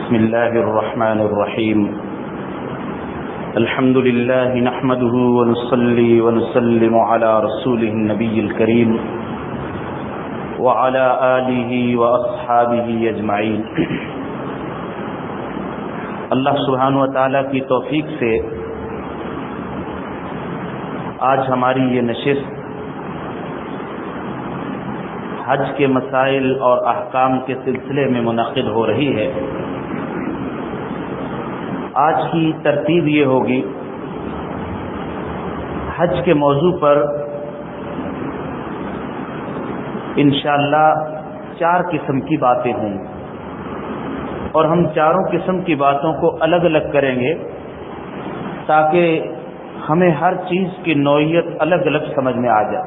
بسم الله الرحمن الرحيم الحمد لله نحمده ونصلي ونسلم على رسوله النبي الكريم وعلى آله وأصحابه أجمعين. اللہ سبحانہ وتعالی کی توفیق سے آج ہماری یہ نشست حج کے مسائل اور احکام کے سلسلے میں منعقد ہو رہی ہے. آج کی ترتیب یہ ہوگی، حج کے موضوع پر انشاءاللہ 4 قسم کی باتیں ہوں اور ہم چاروں قسم کی باتوں کو الگ الگ کریں گے تاکہ ہمیں ہر چیز کی نوعیت الگ الگ سمجھ میں آ جائے.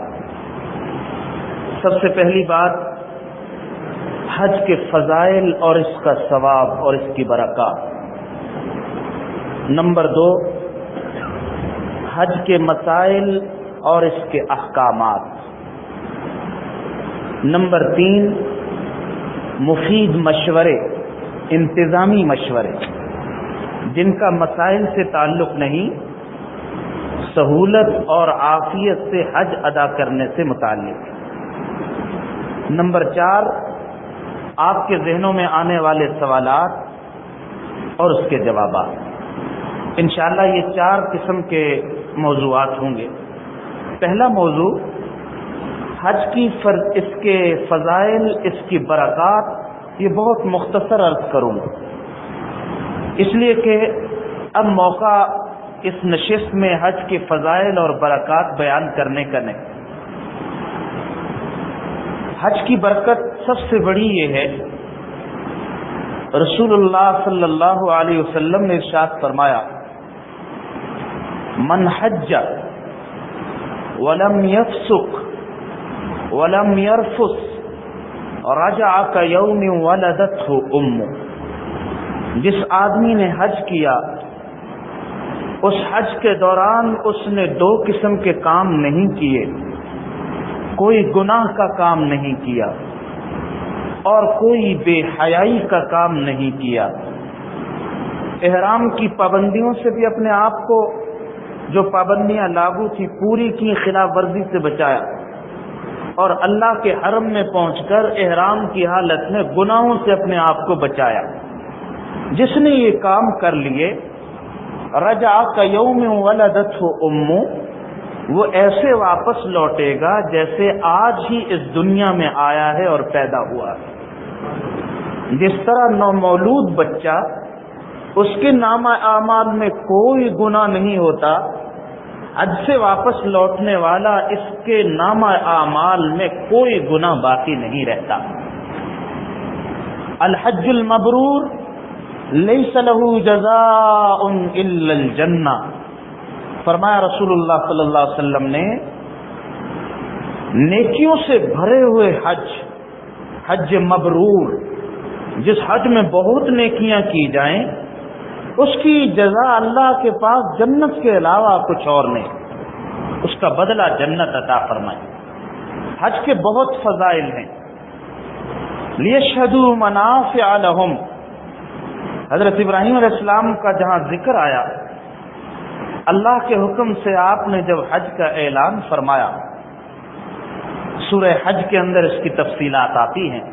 سب سے پہلی بات، حج کے فضائل اور اس کا ثواب اور اس کی برکات. نمبر 2، حج کے مسائل اور اس کے احکامات. نمبر 3، مفید مشورے، انتظامی مشورے جن کا مسائل سے تعلق نہیں، سہولت اور عافیت سے حج ادا کرنے سے متعلق. نمبر 4، آپ کے ذہنوں میں آنے والے سوالات اور اس کے جوابات. انشاءاللہ یہ 4 قسم کے موضوعات ہوں گے. پہلا موضوع حج کی اس کے فضائل، اس کی برکات، یہ بہت مختصر عرض کروں گا اس لیے کہ اب موقع اس نشست میں حج کے فضائل اور برکات بیان کرنے کا نہیں. حج کی برکت سب سے بڑی یہ ہے، رسول اللہ صلی اللہ علیہ وسلم نے ارشاد فرمایا، من حج ولم يفسق ولم يرفث رجع كيوم ولدته امه. جس آدمی نے حج کیا، اس حج کے دوران اس نے 2 قسم کے کام نہیں کیے، کوئی گناہ کا کام نہیں کیا اور کوئی بے حیائی کا کام نہیں کیا. احرام کی پابندیوں سے بھی اپنے آپ کو، جو پابندیاں لاگو تھی پوری کی، خلاف ورزی سے بچایا اور اللہ کے حرم میں پہنچ کر احرام کی حالت میں گناہوں سے اپنے آپ کو بچایا. جس نے یہ کام کر لیے، رجع کیوم ولدته امه، وہ ایسے واپس لوٹے گا جیسے آج ہی اس دنیا میں آیا ہے اور پیدا ہوا ہے. جس طرح نومولود بچہ، اس کے نامہ اعمال میں کوئی گناہ نہیں ہوتا، حج سے واپس لوٹنے والا، اس کے نامہ اعمال میں کوئی گناہ باقی نہیں رہتا. الحج المبرور لیس له جزاء الا الجنہ. فرمایا رسول اللہ صلی اللہ علیہ وسلم نے، نیکیوں سے بھرے ہوئے حج مبرور، جس حج میں بہت نیکیاں کی جائیں، اس کی جزا اللہ کے پاس جنت کے علاوہ کچھ اور نہیں، اس کا بدلہ جنت عطا فرمائے. حج کے بہت فضائل ہیں. لیشہدوا منافع لہم، حضرت ابراہیم علیہ السلام کا جہاں ذکر آیا، اللہ کے حکم سے آپ نے جب حج کا اعلان فرمایا، سورہ حج کے اندر اس کی تفصیلات آتی ہیں،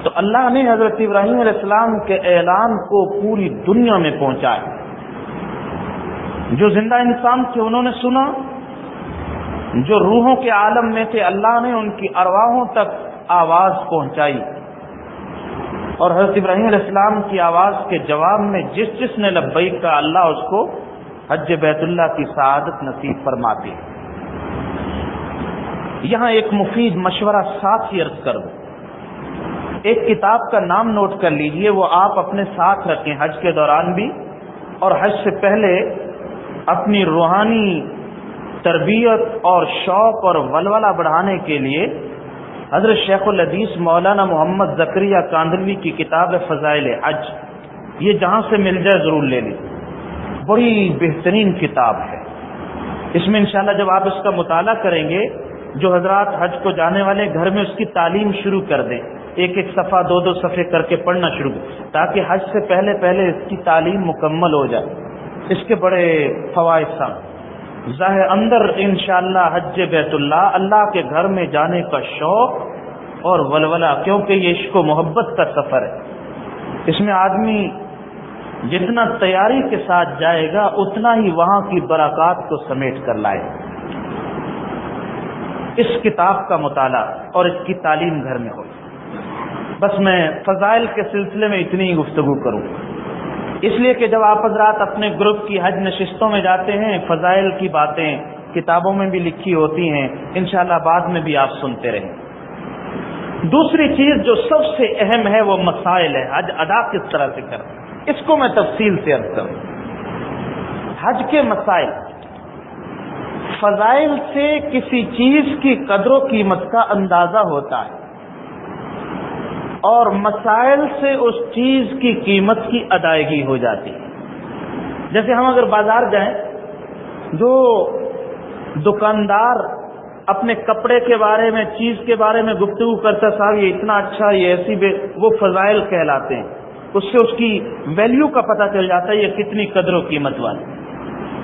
تو اللہ نے حضرت ابراہیم علیہ السلام کے اعلان کو پوری دنیا میں پہنچایا. جو زندہ انسان تھے انہوں نے سنا، جو روحوں کے عالم میں تھے اللہ نے ان کی ارواحوں تک آواز پہنچائی، اور حضرت ابراہیم علیہ السلام کی آواز کے جواب میں جس نے لبیک کہا، اللہ اس کو حج بیت اللہ کی سعادت نصیب فرماتے. یہاں ایک مفید مشورہ ساتھ ہی عرض کر دوں. ایک کتاب کا نام نوٹ کر لیجئے، وہ آپ اپنے ساتھ رکھیں، حج کے دوران بھی اور حج سے پہلے اپنی روحانی تربیت اور شوق اور ولولہ بڑھانے کے لیے حضرت شیخ الحدیث مولانا محمد زکریا کاندھلوی کی کتاب فضائل حج، یہ جہاں سے مل جائے ضرور لے لیں. بڑی بہترین کتاب ہے. اس میں انشاءاللہ جب آپ اس کا مطالعہ کریں گے، جو حضرات حج کو جانے والے گھر میں اس کی تعلیم شروع کر دیں، ایک ایک صفحہ 2 صفحے کر کے پڑھنا شروع کریں تاکہ حج سے پہلے پہلے اس کی تعلیم مکمل ہو جائے. اس کے بڑے فوائد ہیں. ظاہر اندر انشاءاللہ حج بیت اللہ، اللہ کے گھر میں جانے کا شوق اور ولولہ، کیونکہ یہ عشق و محبت کا سفر ہے. اس میں آدمی جتنا تیاری کے ساتھ جائے گا اتنا ہی وہاں کی برکات کو سمیٹ کر لائے. اس کتاب کا مطالعہ اور اس کی تعلیم گھر میں ہو. بس میں فضائل کے سلسلے میں اتنی ہی گفتگو کروں، اس لیے کہ جب آپ حضرات اپنے گروپ کی حج نشستوں میں جاتے ہیں فضائل کی باتیں کتابوں میں بھی لکھی ہوتی ہیں، انشاءاللہ بعد میں بھی آپ سنتے رہیں. دوسری چیز جو سب سے اہم ہے وہ مسائل ہے. حج ادا کس طرح سے کریں، اس کو میں تفصیل سے عرض کروں. حج کے مسائل، فضائل سے کسی چیز کی قدر و قیمت کا اندازہ ہوتا ہے اور مسائل سے اس چیز کی قیمت کی ادائیگی ہو جاتی ہے. جیسے ہم اگر بازار جائیں، جو دکاندار اپنے کپڑے کے بارے میں، چیز کے بارے میں گفتگو کرتا ہے، صاحب یہ اتنا اچھا، یہ ایسی وہ فضائل کہلاتے ہیں. اس سے اس کی ویلیو کا پتہ چل جاتا ہے یہ کتنی قدر و قیمت والی.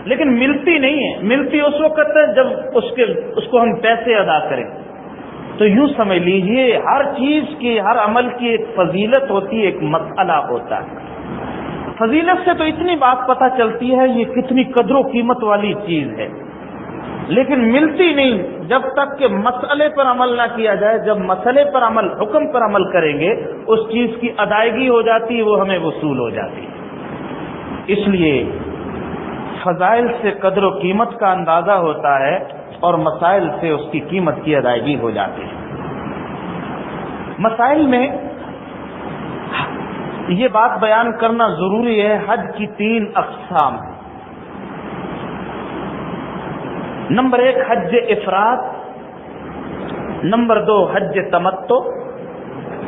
لیکن ملتی نہیں ہے. ملتی اس وقت ہے جب اس کو ہم پیسے ادا کریں. تو یوں سمجھ لیجئے ہر چیز کی، ہر عمل کی ایک فضیلت ہوتی ہے، ایک مسئلہ ہوتا ہے. فضیلت سے تو اتنی بات پتہ چلتی ہے یہ کتنی قدر و قیمت والی چیز ہے، لیکن ملتی نہیں جب تک کہ مسئلے پر عمل نہ کیا جائے. جب مسئلے پر عمل، حکم پر عمل کریں گے اس چیز کی ادائیگی ہو جاتی ہے، وہ ہمیں وصول ہو جاتی ہے. اس لیے فضائل سے قدر و قیمت کا اندازہ ہوتا ہے اور مسائل سے اس کی قیمت کی ادائیگی ہو جاتی ہے. مسائل میں یہ بات بیان کرنا ضروری ہے، حج کی 3 اقسام ہیں. نمبر 1 حج افراد، نمبر 2 حج تمتع،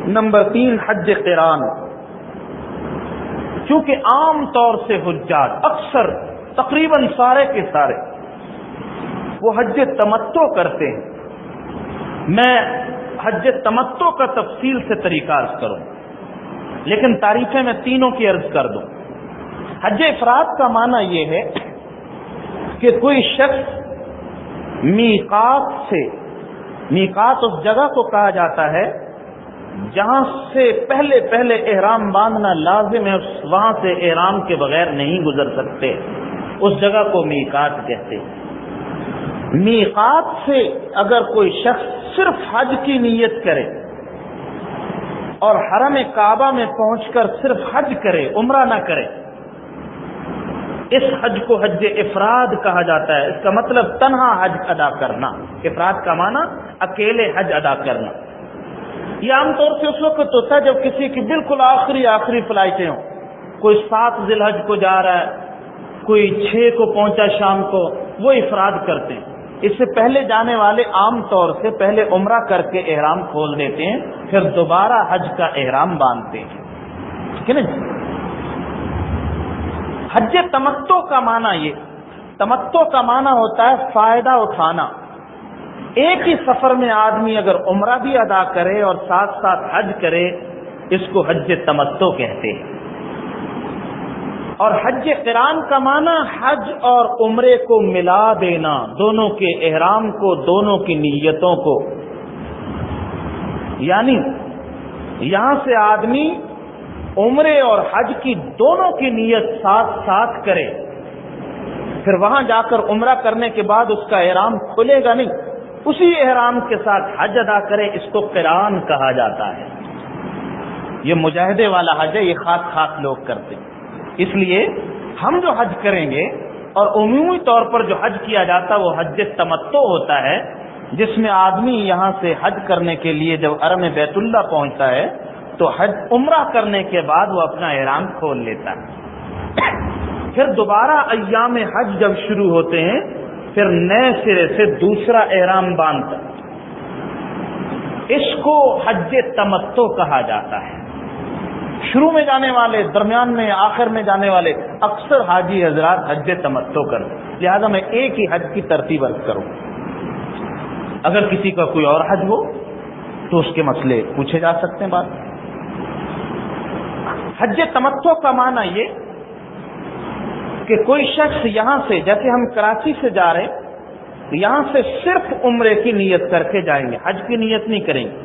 نمبر 3 حج قران. کیونکہ عام طور سے حجاج اکثر تقریباً سارے کے سارے وہ حج تمتع کرتے ہیں. میں حج تمتع کا تفصیل سے طریقہ عرض کروں، لیکن تعریفیں میں تینوں کی عرض کر دوں. حج افراد کا معنی یہ ہے کہ کوئی شخص میقات سے، میقات اس جگہ کو کہا جاتا ہے جہاں سے پہلے پہلے احرام باندھنا لازم ہے، وہاں سے احرام کے بغیر نہیں گزر سکتے، اس جگہ کو میقات کہتے ہیں. میقات سے اگر کوئی شخص صرف حج کی نیت کرے اور حرم کعبہ میں پہنچ کر صرف حج کرے، عمرہ نہ کرے، اس حج کو حج افراد کہا جاتا ہے. اس کا مطلب تنہا حج ادا کرنا. افراد کا معنی اکیلے حج ادا کرنا. یہ عام طور سے اس وقت ہوتا ہے جب کسی کی بالکل آخری فلائٹیں ہوں. کوئی 7 ذی الحج کو جا رہا ہے، کوئی 6 کو پہنچا شام کو، وہ افراد کرتے ہیں. اس سے پہلے جانے والے عام طور سے پہلے عمرہ کر کے احرام کھول دیتے ہیں، پھر دوبارہ حج کا احرام باندھتے ہیں. ٹھیک ہے نا. حج تمتع کا معنی یہ، تمتع کا معنی ہوتا ہے فائدہ اٹھانا. ایک ہی سفر میں آدمی اگر عمرہ بھی ادا کرے اور ساتھ ساتھ حج کرے، اس کو حج تمتع کہتے ہیں. اور حج قران کا معنی حج اور عمرے کو ملا دینا، دونوں کے احرام کو، دونوں کی نیتوں کو. یعنی یہاں سے آدمی عمرے اور حج کی دونوں کی نیت ساتھ ساتھ کرے، پھر وہاں جا کر عمرہ کرنے کے بعد اس کا احرام کھلے گا نہیں، اسی احرام کے ساتھ حج ادا کرے. اس کو قران کہا جاتا ہے. یہ مجاہدے والا حج ہے، یہ خاص لوگ کرتے ہیں. اس لیے ہم جو حج کریں گے اور عمومی طور پر جو حج کیا جاتا ہے وہ حج تمتع ہوتا ہے، جس میں آدمی یہاں سے حج کرنے کے لیے جب حرم بیت اللہ پہنچتا ہے تو حج عمرہ کرنے کے بعد وہ اپنا احرام کھول لیتا ہے. پھر دوبارہ ایام حج جب شروع ہوتے ہیں پھر نئے سرے سے دوسرا احرام باندھتا ہے. اس کو حج تمتع کہا جاتا ہے. شروع میں جانے والے، درمیان میں، آخر میں جانے والے اکثر حاجی حضرات حج تمتع کرتے. لہذا میں ایک ہی حج کی ترتیب عرض کروں. اگر کسی کا کوئی اور حج ہو تو اس کے مسئلے پوچھے جا سکتے ہیں. بات حج تمتع کا معنی یہ کہ کوئی شخص یہاں سے، جیسے ہم کراچی سے جا رہے ہیں، یہاں سے صرف عمرے کی نیت کر کے جائیں گے، حج کی نیت نہیں کریں گے،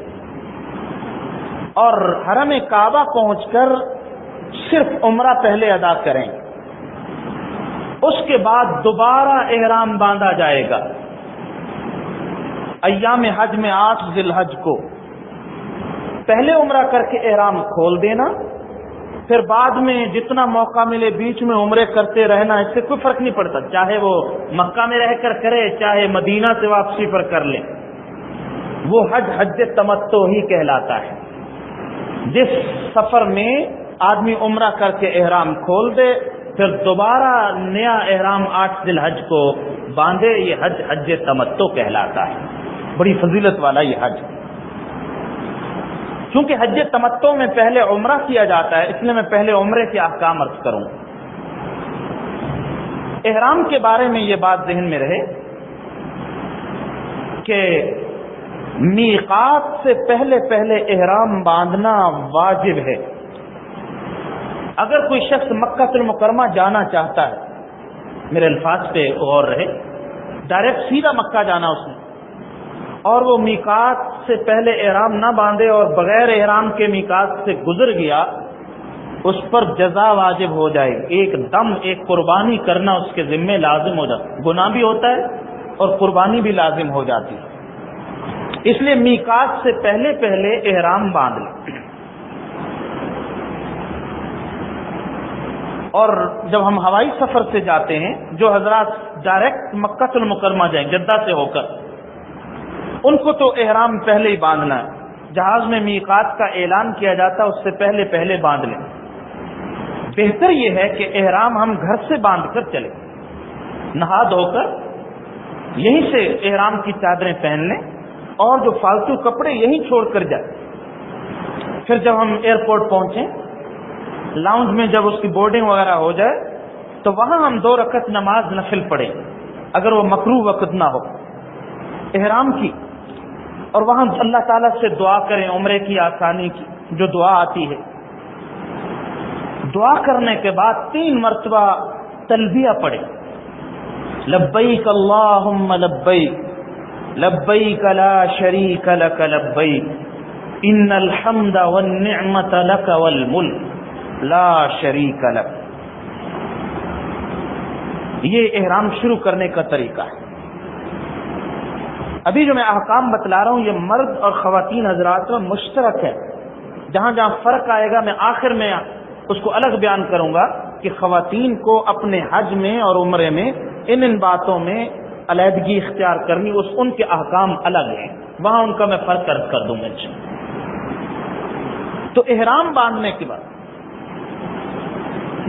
اور حرم کعبہ پہنچ کر صرف عمرہ پہلے ادا کریں گے. اس کے بعد دوبارہ احرام باندھا جائے گا ایام حج میں 8 ذی الحج کو. پہلے عمرہ کر کے احرام کھول دینا، پھر بعد میں جتنا موقع ملے بیچ میں عمرے کرتے رہنا. اس سے کوئی فرق نہیں پڑتا، چاہے وہ مکہ میں رہ کر کرے چاہے مدینہ سے واپسی پر کر لے، وہ حج تمتع ہی کہلاتا ہے. جس سفر میں آدمی عمرہ کر کے احرام کھول دے پھر دوبارہ نیا احرام 8 ذی الحج کو باندھے، یہ حج تمتع کہلاتا ہے. بڑی فضیلت والا یہ حج. چونکہ حج تمتع میں پہلے عمرہ کیا جاتا ہے، اس لیے میں پہلے عمرے کے احکام عرض کروں. احرام کے بارے میں یہ بات ذہن میں رہے کہ میقات سے پہلے پہلے احرام باندھنا واجب ہے. اگر کوئی شخص مکہ المکرمہ جانا چاہتا ہے، میرے الفاظ پہ غور رہے، ڈائریکٹ سیدھا مکہ جانا اس نے، اور وہ میقات سے پہلے احرام نہ باندھے اور بغیر احرام کے میقات سے گزر گیا، اس پر جزا واجب ہو جائے گی. ایک دم ایک قربانی کرنا اس کے ذمے لازم ہو جاتا ہے. گناہ بھی ہوتا ہے اور قربانی بھی لازم ہو جاتی ہے. اس لیے میقات سے پہلے پہلے احرام باندھ لیں. اور جب ہم ہوائی سفر سے جاتے ہیں، جو حضرات ڈائریکٹ مکہ المکرمہ جائیں جدہ سے ہو کر، ان کو تو احرام پہلے ہی باندھنا ہے. جہاز میں میقات کا اعلان کیا جاتا ہے، اس سے پہلے پہلے باندھ لیں. بہتر یہ ہے کہ احرام ہم گھر سے باندھ کر چلیں، نہا دھو کر یہیں سے احرام کی چادریں پہن لیں اور جو فالتو کپڑے یہیں چھوڑ کر جائیں. پھر جب ہم ایئرپورٹ پہنچیں، لاؤنج میں جب اس کی بورڈنگ وغیرہ ہو جائے تو وہاں ہم 2 رکعت نماز نفل پڑھیں، اگر وہ مکروہ وقت نہ ہو احرام کی، اور وہاں اللہ تعالیٰ سے دعا کریں عمرے کی آسانی کی، جو دعا آتی ہے. دعا کرنے کے بعد 3 مرتبہ تلبیہ پڑھیں، لبیک اللہم لبیک لبیک لا شریک لک لبیک ان الحمد والنعمت لک والملک لا شریک لک. یہ احرام شروع کرنے کا طریقہ ہے. ابھی جو میں احکام بتلا رہا ہوں یہ مرد اور خواتین حضرات میں مشترک ہے. جہاں جہاں فرق آئے گا میں آخر میں اس کو الگ بیان کروں گا کہ خواتین کو اپنے حج میں اور عمرے میں ان باتوں میں علیحدگی اختیار کرنی، ان کے احکام الگ ہیں، وہاں ان کا میں فرق عرض کر دوں گا. تو احرام باندھنے کے بعد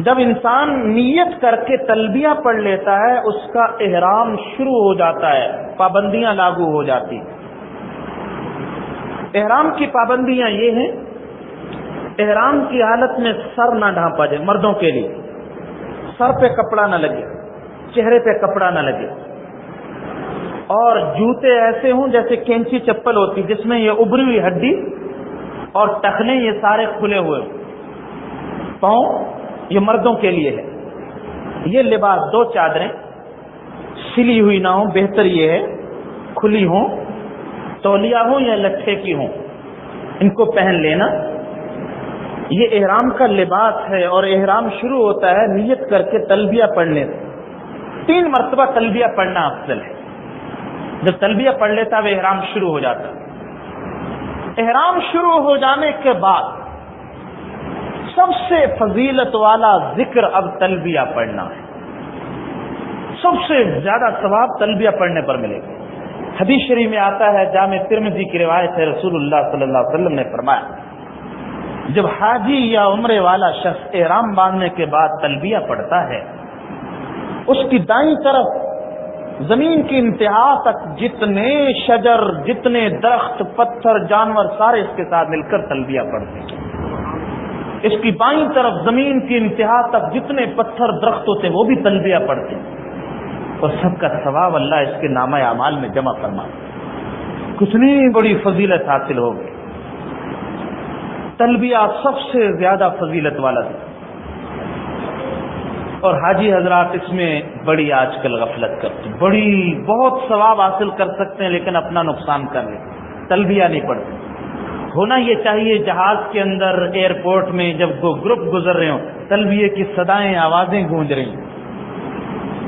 جب انسان نیت کر کے تلبیہ پڑھ لیتا ہے، اس کا احرام شروع ہو جاتا ہے، پابندیاں لاگو ہو جاتی. احرام کی پابندیاں یہ ہیں، احرام کی حالت میں سر نہ ڈھانپا جائے. مردوں کے لیے سر پہ کپڑا نہ لگے، چہرے پہ کپڑا نہ لگے، اور جوتے ایسے ہوں جیسے کینچی چپل ہوتی جس میں یہ ابری ہوئی ہڈی اور ٹخنے یہ سارے کھلے ہوئے پاؤں، یہ مردوں کے لیے ہے. یہ لباس 2 چادریں سلی ہوئی نہ ہوں، بہتر یہ ہے کھلی ہوں، تولیہ ہوں یا لٹھے کی ہوں، ان کو پہن لینا. یہ احرام کا لباس ہے اور احرام شروع ہوتا ہے نیت کر کے تلبیہ پڑھنے سے. 3 مرتبہ تلبیہ پڑھنا افضل ہے. جب تلبیہ پڑھ لیتا وہ احرام شروع ہو جاتا. احرام شروع ہو جانے کے بعد سب سے فضیلت والا ذکر اب تلبیہ پڑھنا ہے. سب سے زیادہ ثواب تلبیہ پڑھنے پر ملے گا. حدیث شریف میں آتا ہے، جامع ترمذی کی روایت ہے، رسول اللہ صلی اللہ علیہ وسلم نے فرمایا جب حاجی یا عمرے والا شخص احرام باندھنے کے بعد تلبیہ پڑھتا ہے، اس کی دائیں طرف زمین کی انتہا تک جتنے شجر، جتنے درخت، پتھر، جانور سارے اس کے ساتھ مل کر تلبیہ پڑھتے ہیں. اس کی بائیں طرف زمین کی انتہا تک جتنے پتھر درخت ہوتے ہیں وہ بھی تلبیہ پڑھتے ہیں، اور سب کا ثواب اللہ اس کے نامہ اعمال میں جمع فرماتا ہے. کتنی بڑی فضیلت حاصل ہوگی. تلبیہ سب سے زیادہ فضیلت والا ہے، اور حاجی حضرات اس میں بڑی آج کل غفلت کرتے ہیں، بہت ثواب حاصل کر سکتے ہیں لیکن اپنا نقصان کر لیں، تلبیہ نہیں پڑھتے. ہونا یہ چاہیے جہاز کے اندر، ایئرپورٹ میں جب وہ گروپ گزر رہے ہوں، تلبیہ کی صدائیں، آوازیں گونج رہی ہیں،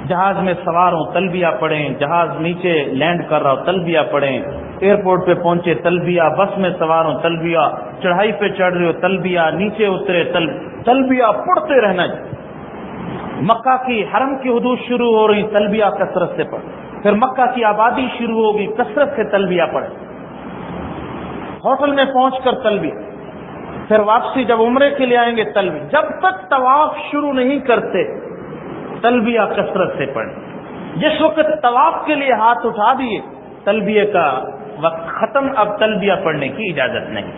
جہاز میں سوار ہوں تلبیہ پڑھیں، جہاز نیچے لینڈ کر رہا ہو تلبیہ پڑھیں، ایئرپورٹ پہ پہنچے تلبیہ، بس میں سوار ہوں تلبیہ، چڑھائی پہ چڑھ رہے ہو تلبیہ، نیچے اترے تلبیہ پڑھتے رہنا. مکہ کی حرم کی حدود شروع ہو رہی، تلبیہ کثرت سے پڑھ. پھر مکہ کی آبادی شروع ہوگی، کثرت سے تلبیہ پڑھ. ہوٹل میں پہنچ کر تلبیہ، پھر واپسی جب عمرے کے لیے آئیں گے تلبیہ. جب تک طواف شروع نہیں کرتے تلبیہ کثرت سے پڑھ. جس وقت طواف کے لیے ہاتھ اٹھا دیے تلبیہ کا وقت ختم، اب تلبیہ پڑھنے کی اجازت نہیں.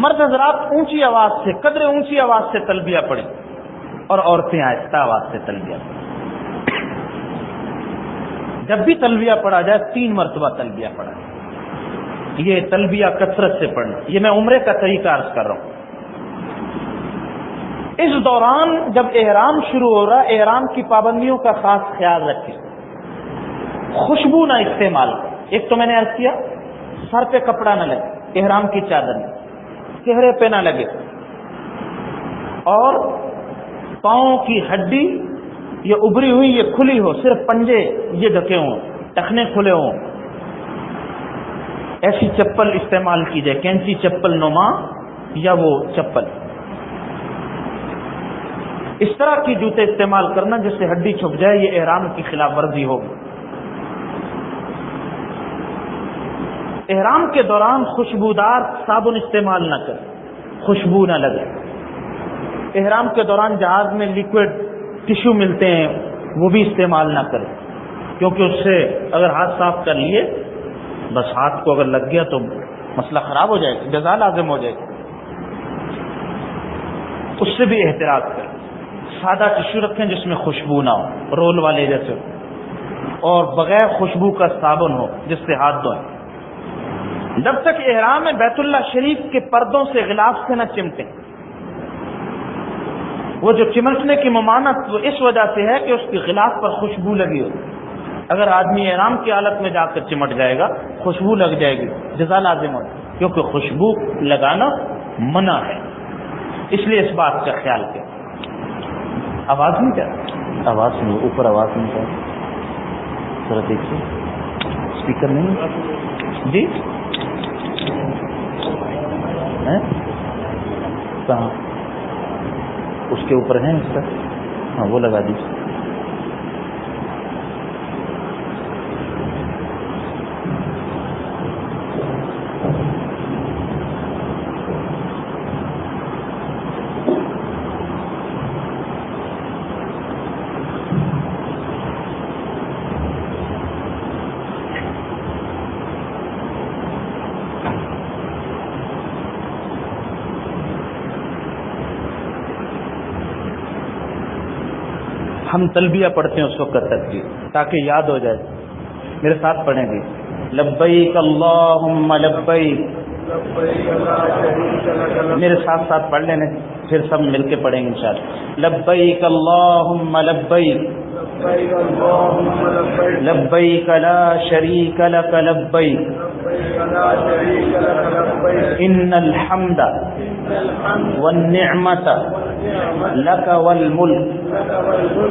مرد حضرات اونچی آواز سے، قدر اونچی آواز سے تلبیہ پڑھیں، اور عورتیں آہستہ آواز سے تلبیہ پڑھیں. جب بھی تلبیہ پڑھا جائے 3 مرتبہ تلبیہ پڑھا جائے. یہ تلبیہ کثرت سے پڑھنا. یہ میں عمرے کا طریقہ عرض کر رہا ہوں. اس دوران جب احرام شروع ہو رہا ہے، احرام کی پابندیوں کا خاص خیال رکھیں. خوشبو نہ استعمال کریں. ایک تو میں نے عرض کیا سر پہ کپڑا نہ لگے، احرام کی چادر میں، چہرے پہ نہ لگے، اور پاؤں کی ہڈی یہ ابری ہوئی، یہ کھلی ہو، صرف پنجے یہ ڈھکے ہوں، ٹخنے کھلے ہوں. ایسی چپل استعمال کی جائے، کینچی چپل نما یا وہ چپل، اس طرح کی جوتے استعمال کرنا جس سے ہڈی چھپ جائے. یہ احرام کی خلاف ورزی ہوگی. احرام کے دوران خوشبودار صابن استعمال نہ کریں، خوشبو نہ لگے. احرام کے دوران جہاز میں لیکوڈ ٹشو ملتے ہیں، وہ بھی استعمال نہ کریں، کیونکہ اس سے اگر ہاتھ صاف کر لیے، بس ہاتھ کو اگر لگ گیا تو مسئلہ خراب ہو جائے گا، جزا لازم ہو جائے گی. اس سے بھی احتراز کریں. سادہ ٹشو رکھیں جس میں خوشبو نہ ہو، رول والے جیسے، اور بغیر خوشبو کا صابن ہو جس سے ہاتھ دھوئیں. جب تک احرام میں بیت اللہ شریف کے پردوں سے غلاف سے نہ چمٹیں. وہ جو چمٹنے کی ممانعت وہ اس وجہ سے ہے کہ اس کی غلاف پر خوشبو لگی ہو. اگر آدمی احرام کی حالت میں جا کر چمٹ جائے گا، خوشبو لگ جائے گی، جزا لازم ہو جائے گی، کیونکہ خوشبو لگانا منع ہے. اس لیے اس بات کا خیال کریں. آواز نہیں کیا؟ آواز نہیں، اوپر آواز نہیں کیا؟ ذرا دیکھیے اسپیکر نہیں جی. کہاں؟ اس کے اوپر ہے اس کا؟ ہاں وہ لگا دیجیے. ہم تلبیہ پڑھتے ہیں اس وقت تلبیہ تاکہ یاد ہو جائے. میرے ساتھ پڑھیں گے لبیک اللہم لبیک. میرے ساتھ ساتھ پڑھ لینے، پھر سب مل کے پڑھیں گے انشاءاللہ. لبیک اللہم لبیک لبیک لا شریک لک لبیک ان الحمد والنعمت لک والملک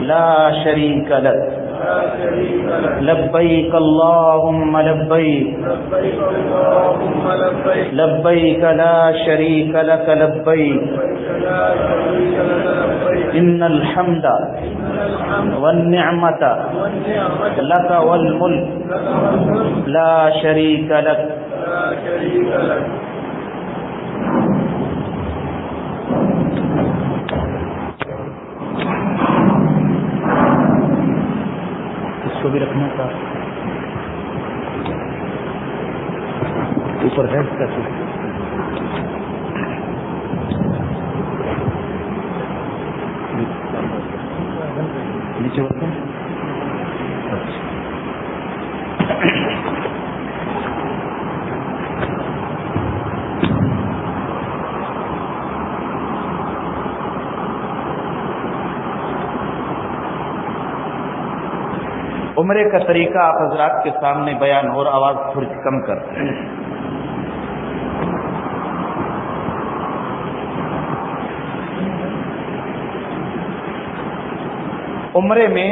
لا شریک لک. لبیک اللہم لبیک لبیک لا شریک لک لبیک ان الحمد والنعمت لک والملک لا شریک لک. اس کو بھی رکھنا تھا اوپر ہے اس کا نیچے ہوتا ہے. عمرے کا طریقہ آپ حضرات کے سامنے بیان ہو رہا، آواز تھوڑی کم کر. عمرے میں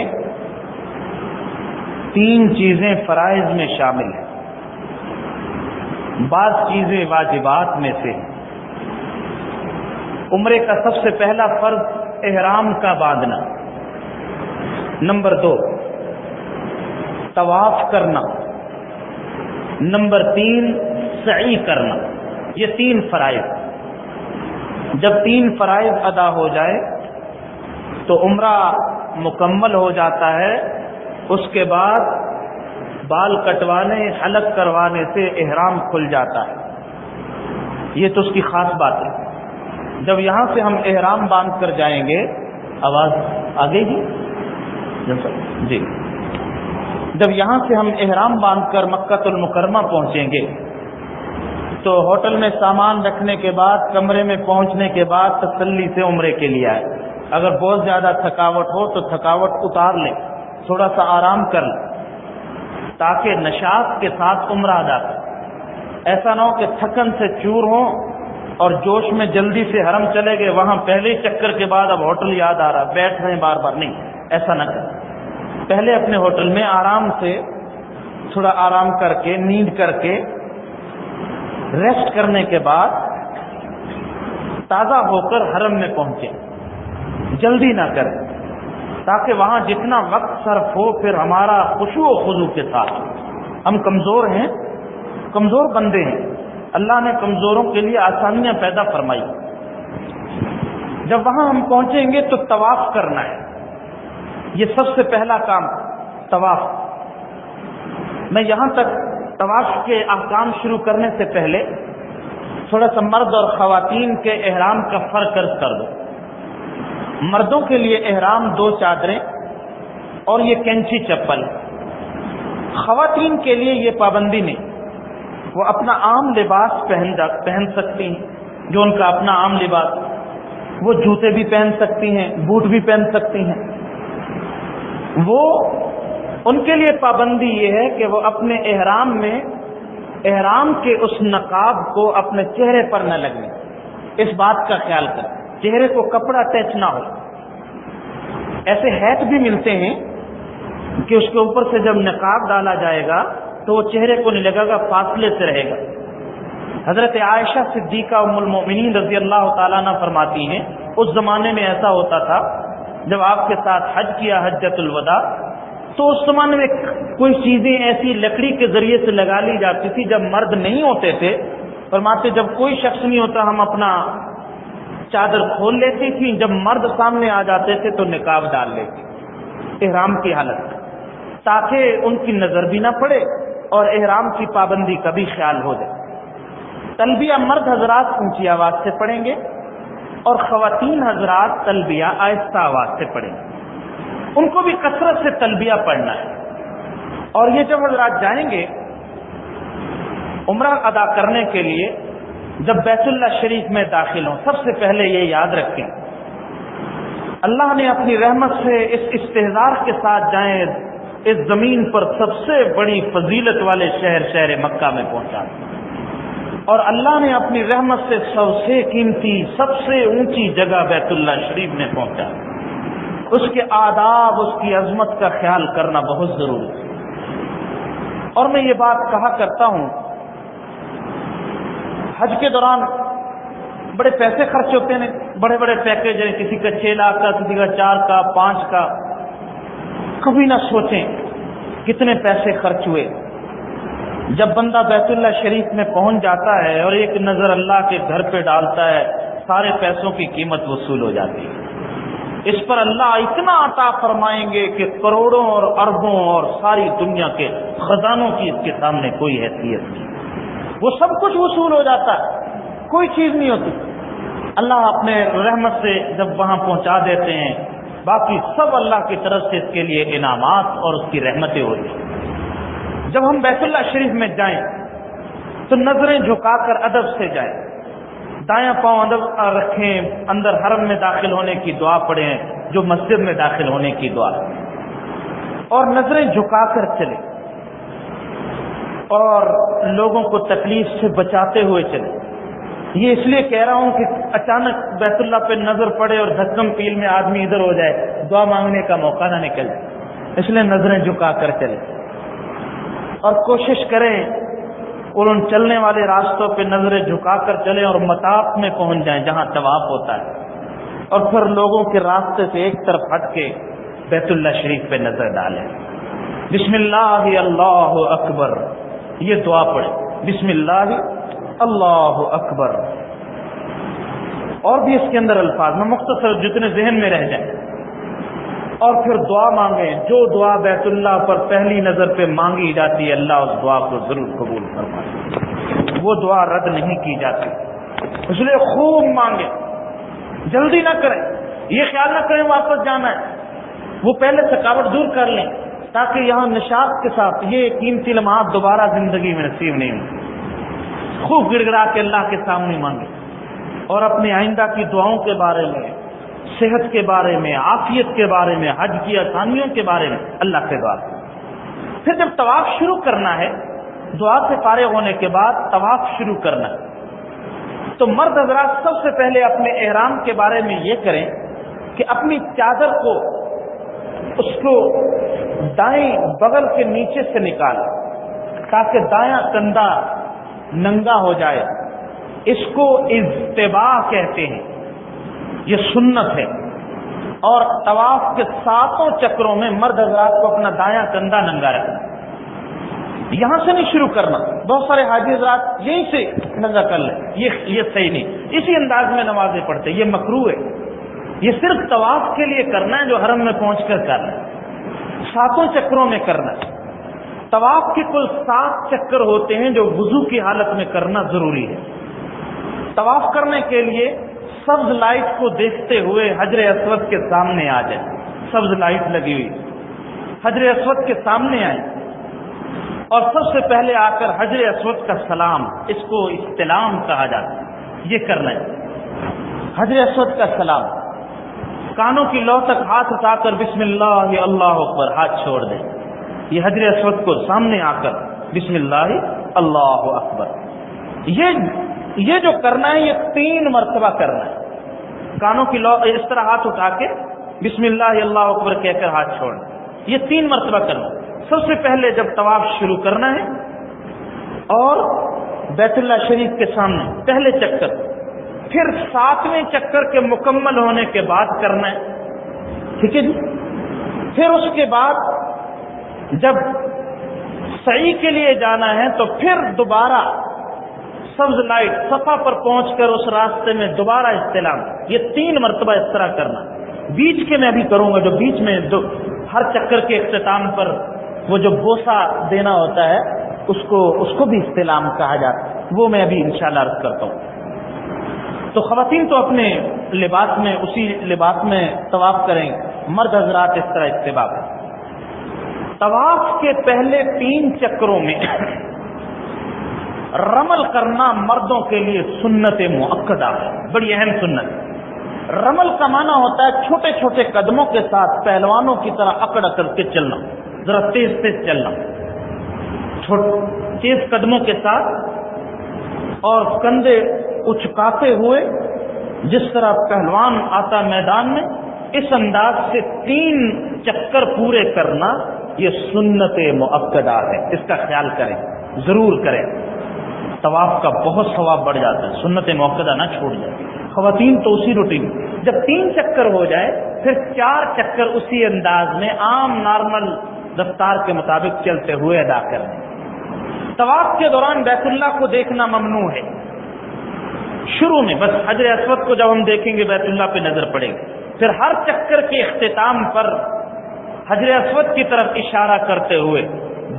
3 چیزیں فرائض میں شامل ہیں، بعض چیزیں واجبات میں سے ہیں. عمرے کا سب سے پہلا فرض احرام کا باندھنا، نمبر 2 طواف کرنا، نمبر 3 سعی کرنا. یہ 3 فرائض. جب 3 فرائض ادا ہو جائے تو عمرہ مکمل ہو جاتا ہے. اس کے بعد بال کٹوانے، حلق کروانے سے احرام کھل جاتا ہے. یہ تو اس کی خاص بات ہے. جب یہاں سے ہم احرام باندھ کر جائیں گے، آواز آ گئی جی، جب یہاں سے ہم احرام باندھ کر مکہ المکرمہ پہنچیں گے تو ہوٹل میں سامان رکھنے کے بعد، کمرے میں پہنچنے کے بعد تسلی سے عمرے کے لیے آئے. اگر بہت زیادہ تھکاوٹ ہو تو تھکاوٹ اتار لیں، تھوڑا سا آرام کر لیں تاکہ نشاط کے ساتھ عمرہ ادا کریں. ایسا نہ ہو کہ تھکن سے چور ہوں اور جوش میں جلدی سے حرم چلے گئے، وہاں پہلے چکر کے بعد اب ہوٹل یاد آ رہا، بیٹھ رہے ہیں بار بار. نہیں، ایسا نہ کریں. پہلے اپنے ہوٹل میں آرام سے تھوڑا آرام کر کے، نیند کر کے، ریسٹ کرنے کے بعد تازہ ہو کر حرم میں پہنچیں. جلدی نہ کریں تاکہ وہاں جتنا وقت صرف ہو پھر ہمارا خشوع و خضوع کے ساتھ. ہم کمزور ہیں، کمزور بندے ہیں. اللہ نے کمزوروں کے لیے آسانیاں پیدا فرمائی. جب وہاں ہم پہنچیں گے تو طواف کرنا ہے. یہ سب سے پہلا کام طواف. میں یہاں تک طواف کے احکام شروع کرنے سے پہلے تھوڑا سا مرد اور خواتین کے احرام کا فرق عرض کر دوں. مردوں کے لیے احرام 2 چادریں اور یہ کینچی چپل. خواتین کے لیے یہ پابندی نہیں، وہ اپنا عام لباس پہن سکتی ہیں، جو ان کا اپنا عام لباس. وہ جوتے بھی پہن سکتی ہیں، بوٹ بھی پہن سکتی ہیں. وہ ان کے لیے پابندی یہ ہے کہ وہ اپنے احرام میں احرام کے اس نقاب کو اپنے چہرے پر نہ لگنے. اس بات کا خیال کریں، چہرے کو کپڑا ٹچ نہ ہو. ایسے ہیٹ بھی ملتے ہیں کہ اس کے اوپر سے جب نقاب ڈالا جائے گا تو وہ چہرے کو نہیں لگے گا، فاصلے سے رہے گا. حضرت عائشہ صدیقہ ام المؤمنین رضی اللہ تعالیٰ عنہ فرماتی ہیں، اس زمانے میں ایسا ہوتا تھا جب آپ کے ساتھ حج کیا، حجۃ الوداع، تو اس زمانے میں کوئی چیزیں ایسی لکڑی کے ذریعے سے لگا لی جاتی تھی. جب مرد نہیں ہوتے تھے، فرماتے جب کوئی شخص نہیں ہوتا ہم اپنا چادر کھول لیتی تھی. جب مرد سامنے آ جاتے تھے تو نقاب ڈال لیتی احرام کی حالت میں، تاکہ ان کی نظر بھی نہ پڑے اور احرام کی پابندی کا بھی خیال ہو جائے. تلبیہ مرد حضرات اونچی آواز سے پڑھیں گے اور خواتین حضرات تلبیہ آہستہ آواز سے پڑھیں گے. ان کو بھی کثرت سے تلبیہ پڑھنا ہے. اور یہ جب حضرات جائیں گے عمرہ ادا کرنے کے لیے، جب بیت اللہ شریف میں داخل ہوں، سب سے پہلے یہ یاد رکھیں اللہ نے اپنی رحمت سے اس استحضار کے ساتھ جائیں، اس زمین پر سب سے بڑی فضیلت والے شہر مکہ میں پہنچا، اور اللہ نے اپنی رحمت سے سب سے قیمتی، سب سے اونچی جگہ بیت اللہ شریف میں پہنچا. اس کے آداب، اس کی عظمت کا خیال کرنا بہت ضروری ہے. اور میں یہ بات کہا کرتا ہوں، حج کے دوران بڑے پیسے خرچ ہوتے ہیں، بڑے بڑے پیکیج ہیں، کسی کا 6 لاکھ کا، کسی کا 4 کا، 5 کا. کبھی نہ سوچیں کتنے پیسے خرچ ہوئے. جب بندہ بیت اللہ شریف میں پہنچ جاتا ہے اور ایک نظر اللہ کے گھر پہ ڈالتا ہے، سارے پیسوں کی قیمت وصول ہو جاتی ہے. اس پر اللہ اتنا عطا فرمائیں گے کہ کروڑوں اور اربوں اور ساری دنیا کے خزانوں کی اس کے سامنے کوئی حیثیت نہیں. وہ سب کچھ وصول ہو جاتا ہے، کوئی چیز نہیں ہوتی. اللہ اپنے رحمت سے جب وہاں پہنچا دیتے ہیں، باقی سب اللہ کی طرف سے اس کے لیے انعامات اور اس کی رحمتیں ہوتی ہیں. جب ہم بیت اللہ شریف میں جائیں تو نظریں جھکا کر ادب سے جائیں، دایاں پاؤں ادب رکھیں، اندر حرم میں داخل ہونے کی دعا پڑھیں جو مسجد میں داخل ہونے کی دعا. اور نظریں جھکا کر چلے اور لوگوں کو تکلیف سے بچاتے ہوئے چلے. یہ اس لیے کہہ رہا ہوں کہ اچانک بیت اللہ پہ نظر پڑے اور دھکم پیل میں آدمی ادھر ہو جائے, دعا مانگنے کا موقع نہ نکل جائے, اس لیے نظریں جھکا کر چلے اور کوشش کریں اور ان چلنے والے راستوں پہ نظریں جھکا کر چلیں اور مطاف میں پہنچ جائیں جہاں طواف ہوتا ہے, اور پھر لوگوں کے راستے سے ایک طرف ہٹ کے بیت اللہ شریف پہ نظر ڈالیں. بسم اللہ اللہ اکبر, یہ دعا پڑھیں, بسم اللہ اللہ اکبر. اور بھی اس کے اندر الفاظ میں مختصر جتنے ذہن میں رہ جائیں, اور پھر دعا مانگیں. جو دعا بیت اللہ پر پہلی نظر پہ مانگی جاتی ہے اللہ اس دعا کو ضرور قبول فرمائے, وہ دعا رد نہیں کی جاتی. اس لیے خوب مانگیں, جلدی نہ کریں, یہ خیال نہ کریں واپس جانا ہے, وہ پہلے تھکاوٹ دور کر لیں تاکہ یہاں نشاط کے ساتھ یہ قیمتی لمحات دوبارہ زندگی میں نصیب نہیں ہوں. خوب گڑ گڑا کے اللہ کے سامنے مانگیں اور اپنے آئندہ کی دعاؤں کے بارے میں, صحت کے بارے میں, عافیت کے بارے میں, حج کی آسانیوں کے بارے میں اللہ سے دعا کریں. پھر جب طواف شروع کرنا ہے, دعا سے فارغ ہونے کے بعد طواف شروع کرنا ہے, تو مرد حضرات سب سے پہلے اپنے احرام کے بارے میں یہ کریں کہ اپنی چادر کو اس کو دائیں بغل کے نیچے سے نکالیں تاکہ دایاں کندھا ننگا ہو جائے. اس کو اجتباء کہتے ہیں, یہ سنت ہے. اور طواف کے 7 چکروں میں مرد حضرات کو اپنا دایاں کندھا ننگا رکھنا, یہاں سے نہیں شروع کرنا. بہت سارے حاجی حضرات یہیں سے ننگا کر لیں, یہ صحیح نہیں. اسی انداز میں نمازیں پڑھتے, یہ مکروہ ہے. یہ صرف طواف کے لیے کرنا ہے جو حرم میں پہنچ کر کرنا ہے, 7 چکروں میں کرنا ہے. طواف کے کل 7 چکر ہوتے ہیں جو وضو کی حالت میں کرنا ضروری ہے. طواف کرنے کے لیے سبز لائٹ کو دیکھتے ہوئے حجر اسود کے سامنے آ جائیں. سبز لائٹ لگی ہوئی, حجر اسود کے سامنے آئیں اور سب سے پہلے آ کر حجر اسود کا سلام, اس کو استلام کہا جاتا ہے, یہ کرنا ہے. حجر اسود کا سلام, کانوں کی لو تک ہاتھ اٹھا کر بسم اللہ اللہ اکبر ہاتھ چھوڑ دیں. یہ حجر اسود کو سامنے آ کر بسم اللہ اللہ اکبر, یہ جو کرنا ہے یہ 3 مرتبہ کرنا ہے. کانوں کی لو اس طرح ہاتھ اٹھا کے بسم اللہ اللہ اکبر کہہ کر ہاتھ چھوڑنا, یہ 3 مرتبہ کرنا. سب سے پہلے جب طواف شروع کرنا ہے اور بیت اللہ شریف کے سامنے پہلے چکر, پھر 7ویں چکر کے مکمل ہونے کے بعد کرنا ہے, ٹھیک ہے جی. پھر اس کے بعد جب سعی کے لیے جانا ہے تو پھر دوبارہ سبز لائٹ صفا پر پہنچ کر اس راستے میں دوبارہ استلام, یہ 3 مرتبہ اس طرح کرنا. بیچ کے میں ابھی کروں گا, جو بیچ میں ہر چکر کے اختتام پر وہ جو بوسہ دینا ہوتا ہے اس کو بھی استلام کہا جاتا ہے, وہ میں ابھی انشاءاللہ عرض کرتا ہوں. تو خواتین تو اپنے لباس میں اسی لباس میں طواف کریں, مرد حضرات اس طرح اتباع کریں. طواف کے پہلے 3 چکروں میں رمل کرنا مردوں کے لیے سنت مؤکدہ ہے, بڑی اہم سنت. رمل کا معنی ہوتا ہے چھوٹے چھوٹے قدموں کے ساتھ پہلوانوں کی طرح اکڑ اکڑ کے چلنا, ذرا تیز تیز چلنا, تیز قدموں کے ساتھ اور کندھے اچکاتے ہوئے جس طرح پہلوان آتا میدان میں, اس انداز سے 3 چکر پورے کرنا یہ سنت مؤکدہ ہے. اس کا خیال کریں, ضرور کریں. طواف کا بہت ثواب بڑھ جاتا ہے, سنت مؤکدہ نہ چھوڑ جائے. خواتین تو اسی روٹین, جب 3 چکر ہو جائے پھر 4 چکر اسی انداز میں عام نارمل رفتار کے مطابق چلتے ہوئے ادا کریں. طواف کے دوران بیت اللہ کو دیکھنا ممنوع ہے. شروع میں بس حجر اسود کو جب ہم دیکھیں گے بیت اللہ پہ نظر پڑے گی, پھر ہر چکر کے اختتام پر حجر اسود کی طرف اشارہ کرتے ہوئے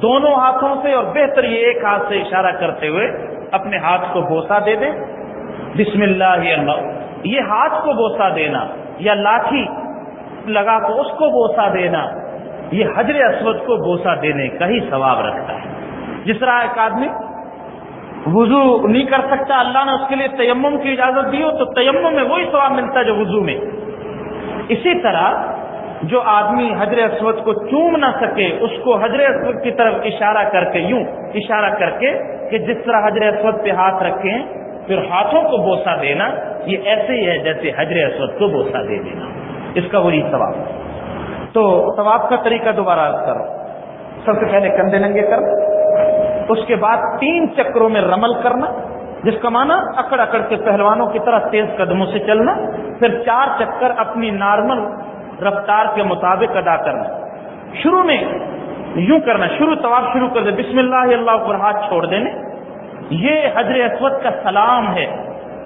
دونوں ہاتھوں سے, اور بہتر یہ ایک ہاتھ سے اشارہ کرتے ہوئے اپنے ہاتھ کو بوسہ دے دیں, بسم اللہ اللہ. یہ ہاتھ کو بوسہ دینا یا لاٹھی لگا کو اس کو بوسہ دینا, یہ حجر اسود کو بوسہ دینے کا ہی ثواب رکھتا ہے. جس طرح ایک آدمی وضو نہیں کر سکتا, اللہ نے اس کے لیے تیمم کی اجازت دی ہو تو تیمم میں وہی ثواب ملتا ہے جو وضو میں. اسی طرح جو آدمی حجر اسود کو چوم نہ سکے اس کو حجر اسود کی طرف اشارہ کر کے، یوں اشارہ کر کے کہ جس طرح حجر اسود پہ ہاتھ رکھیں پھر ہاتھوں کو بوسہ دینا، یہ ایسے ہی ہے جیسے حجر اسود کو بوسہ دے دینا، اس کا وہی ثواب۔ تو طواف کا طریقہ دوبارہ عرض کرو، سب سے پہلے کندھے ننگے کر، اس کے بعد 3 چکروں میں رمل کرنا، جس کا معنی اکڑ اکڑ کے پہلوانوں کی طرح تیز قدموں سے چلنا، پھر 4 چکر اپنی نارمل رفتار کے مطابق ادا کرنا۔ شروع میں یوں کرنا، طواف شروع کر دے بسم اللہ اللہ پر ہاتھ چھوڑ دینے، یہ حجر اسود کا سلام ہے،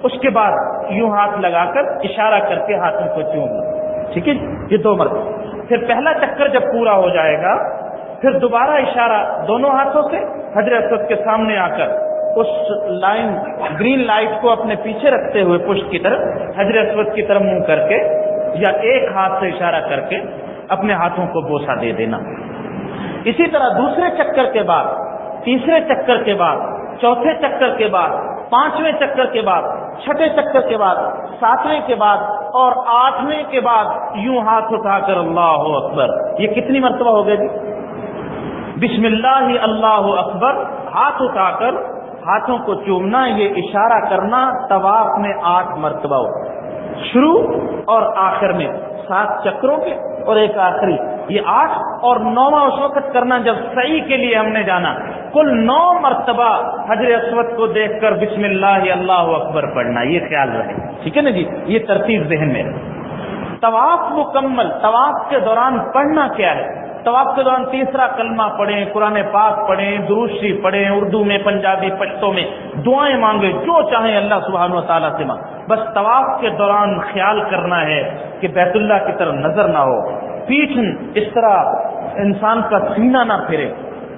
اس کے بعد یوں ہاتھ لگا کر اشارہ کر کے ہاتھوں کو چومنا، ٹھیک ہے، یہ 2 مرتبہ۔ پھر پہلا چکر جب پورا ہو جائے گا پھر دوبارہ اشارہ دونوں ہاتھوں سے حجر اسود کے سامنے آ کر اس لائن گرین لائٹ کو اپنے پیچھے رکھتے ہوئے پشت کی طرف حجر اسود کی طرف منہ کر کے یا ایک ہاتھ سے اشارہ کر کے اپنے ہاتھوں کو بوسہ دے دینا۔ اسی طرح دوسرے چکر کے بعد، تیسرے چکر کے بعد، چوتھے چکر کے بعد، 5ویں چکر کے بعد، 6ٹھے چکر کے بعد، 7ویں کے بعد اور 8ویں کے بعد یوں ہاتھ اٹھا کر اللہ اکبر۔ یہ کتنی مرتبہ ہو گئے جی؟ بسم اللہ اللہ اکبر، ہاتھ اٹھا کر ہاتھوں کو چومنا، یہ اشارہ کرنا طواف میں 8 مرتبہ ہو، شروع اور آخر میں 7 چکروں کے اور ایک آخری، یہ 8 اور 9واں اس وقت کرنا جب سعی کے لیے ہم نے جانا، کل 9 مرتبہ حجر اسود کو دیکھ کر بسم اللہ اللہ اکبر پڑھنا، یہ خیال رہے، ٹھیک ہے نا جی، یہ ترتیب ذہن میں رہے۔ طواف مکمل، طواف کے دوران پڑھنا کیا ہے؟ طواف کے دوران تیسرا کلمہ پڑھیں، قرآن پاک پڑھیں، درود شریف پڑھیں، اردو میں، پنجابی، پشتو میں دعائیں مانگیں، جو چاہیں اللہ سبحانہ و تعالیٰ سے مانگ۔ بس طواف کے دوران خیال کرنا ہے کہ بیت اللہ کی طرف نظر نہ ہو، پیٹھ اس طرح انسان کا سینہ نہ پھرے،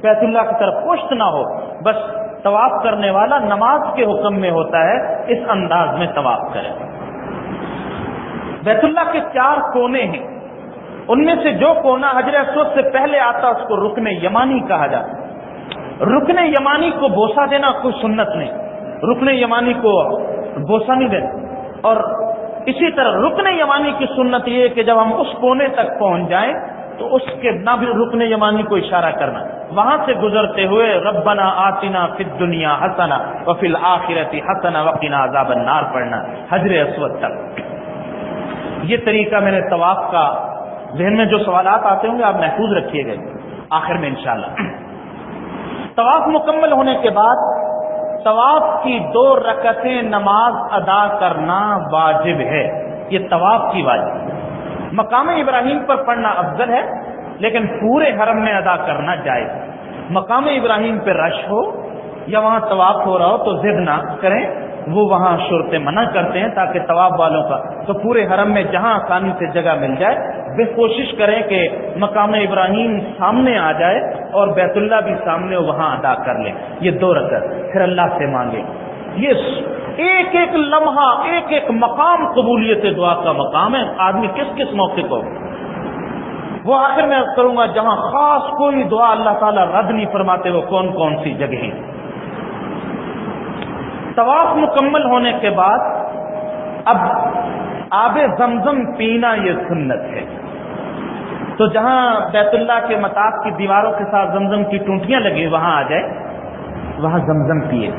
بیت اللہ کی طرف پشت نہ ہو، بس طواف کرنے والا نماز کے حکم میں ہوتا ہے اس انداز میں طواف کرے۔ بیت اللہ کے 4 کونے ہیں، ان میں سے جو کونا حجر اسود سے پہلے آتا اس کو رکن یمانی کہا جاتا۔ رکن یمانی کو بوسہ دینا کوئی سنت نہیں، رکن یمانی کو بوسہ نہیں دینا، اور اسی طرح رکن یمانی کی سنت یہ ہے کہ جب ہم اس کونے تک پہنچ جائیں تو اس کے نہ بھی رکن یمانی کو اشارہ کرنا، وہاں سے گزرتے ہوئے ربنا آتنا فی الدنیا حسنہ وفی الآخرۃ حسنہ وقنا عذاب النار پڑھنا حجر اسود تک۔ یہ طریقہ میں نے طواف کا، ذہن میں جو سوالات آتے ہوں گے آپ محفوظ رکھیے گئے آخر میں انشاءاللہ۔ طواف مکمل ہونے کے بعد طواف کی 2 رکعتیں نماز ادا کرنا واجب ہے، یہ طواف کی واجب۔ مقام ابراہیم پر پڑھنا افضل ہے لیکن پورے حرم میں ادا کرنا جائز۔ مقام ابراہیم پہ رش ہو یا وہاں طواف ہو رہا ہو تو ضد نہ کریں، وہ وہاں شرطیں منع کرتے ہیں تاکہ طواف والوں کا تو پورے حرم میں جہاں آسانی سے جگہ مل جائے بے کوشش کریں کہ مقام ابراہیم سامنے آ جائے اور بیت اللہ بھی سامنے وہاں ادا کر لیں، یہ 2 رکعت، پھر اللہ سے مانگیں۔ یہ ایک ایک لمحہ، ایک ایک مقام قبولیت دعا کا مقام ہے، آدمی کس کس موقع کو، وہ آخر میں کروں گا جہاں خاص کوئی دعا اللہ تعالیٰ رد نہیں فرماتے وہ کون کون سی جگہیں۔ طواف مکمل ہونے کے بعد اب آب زمزم پینا یہ سنت ہے، تو جہاں بیت اللہ کے مطاف کی دیواروں کے ساتھ زمزم کی ٹونٹیاں لگی وہاں آ جائے، وہاں زمزم پیے۔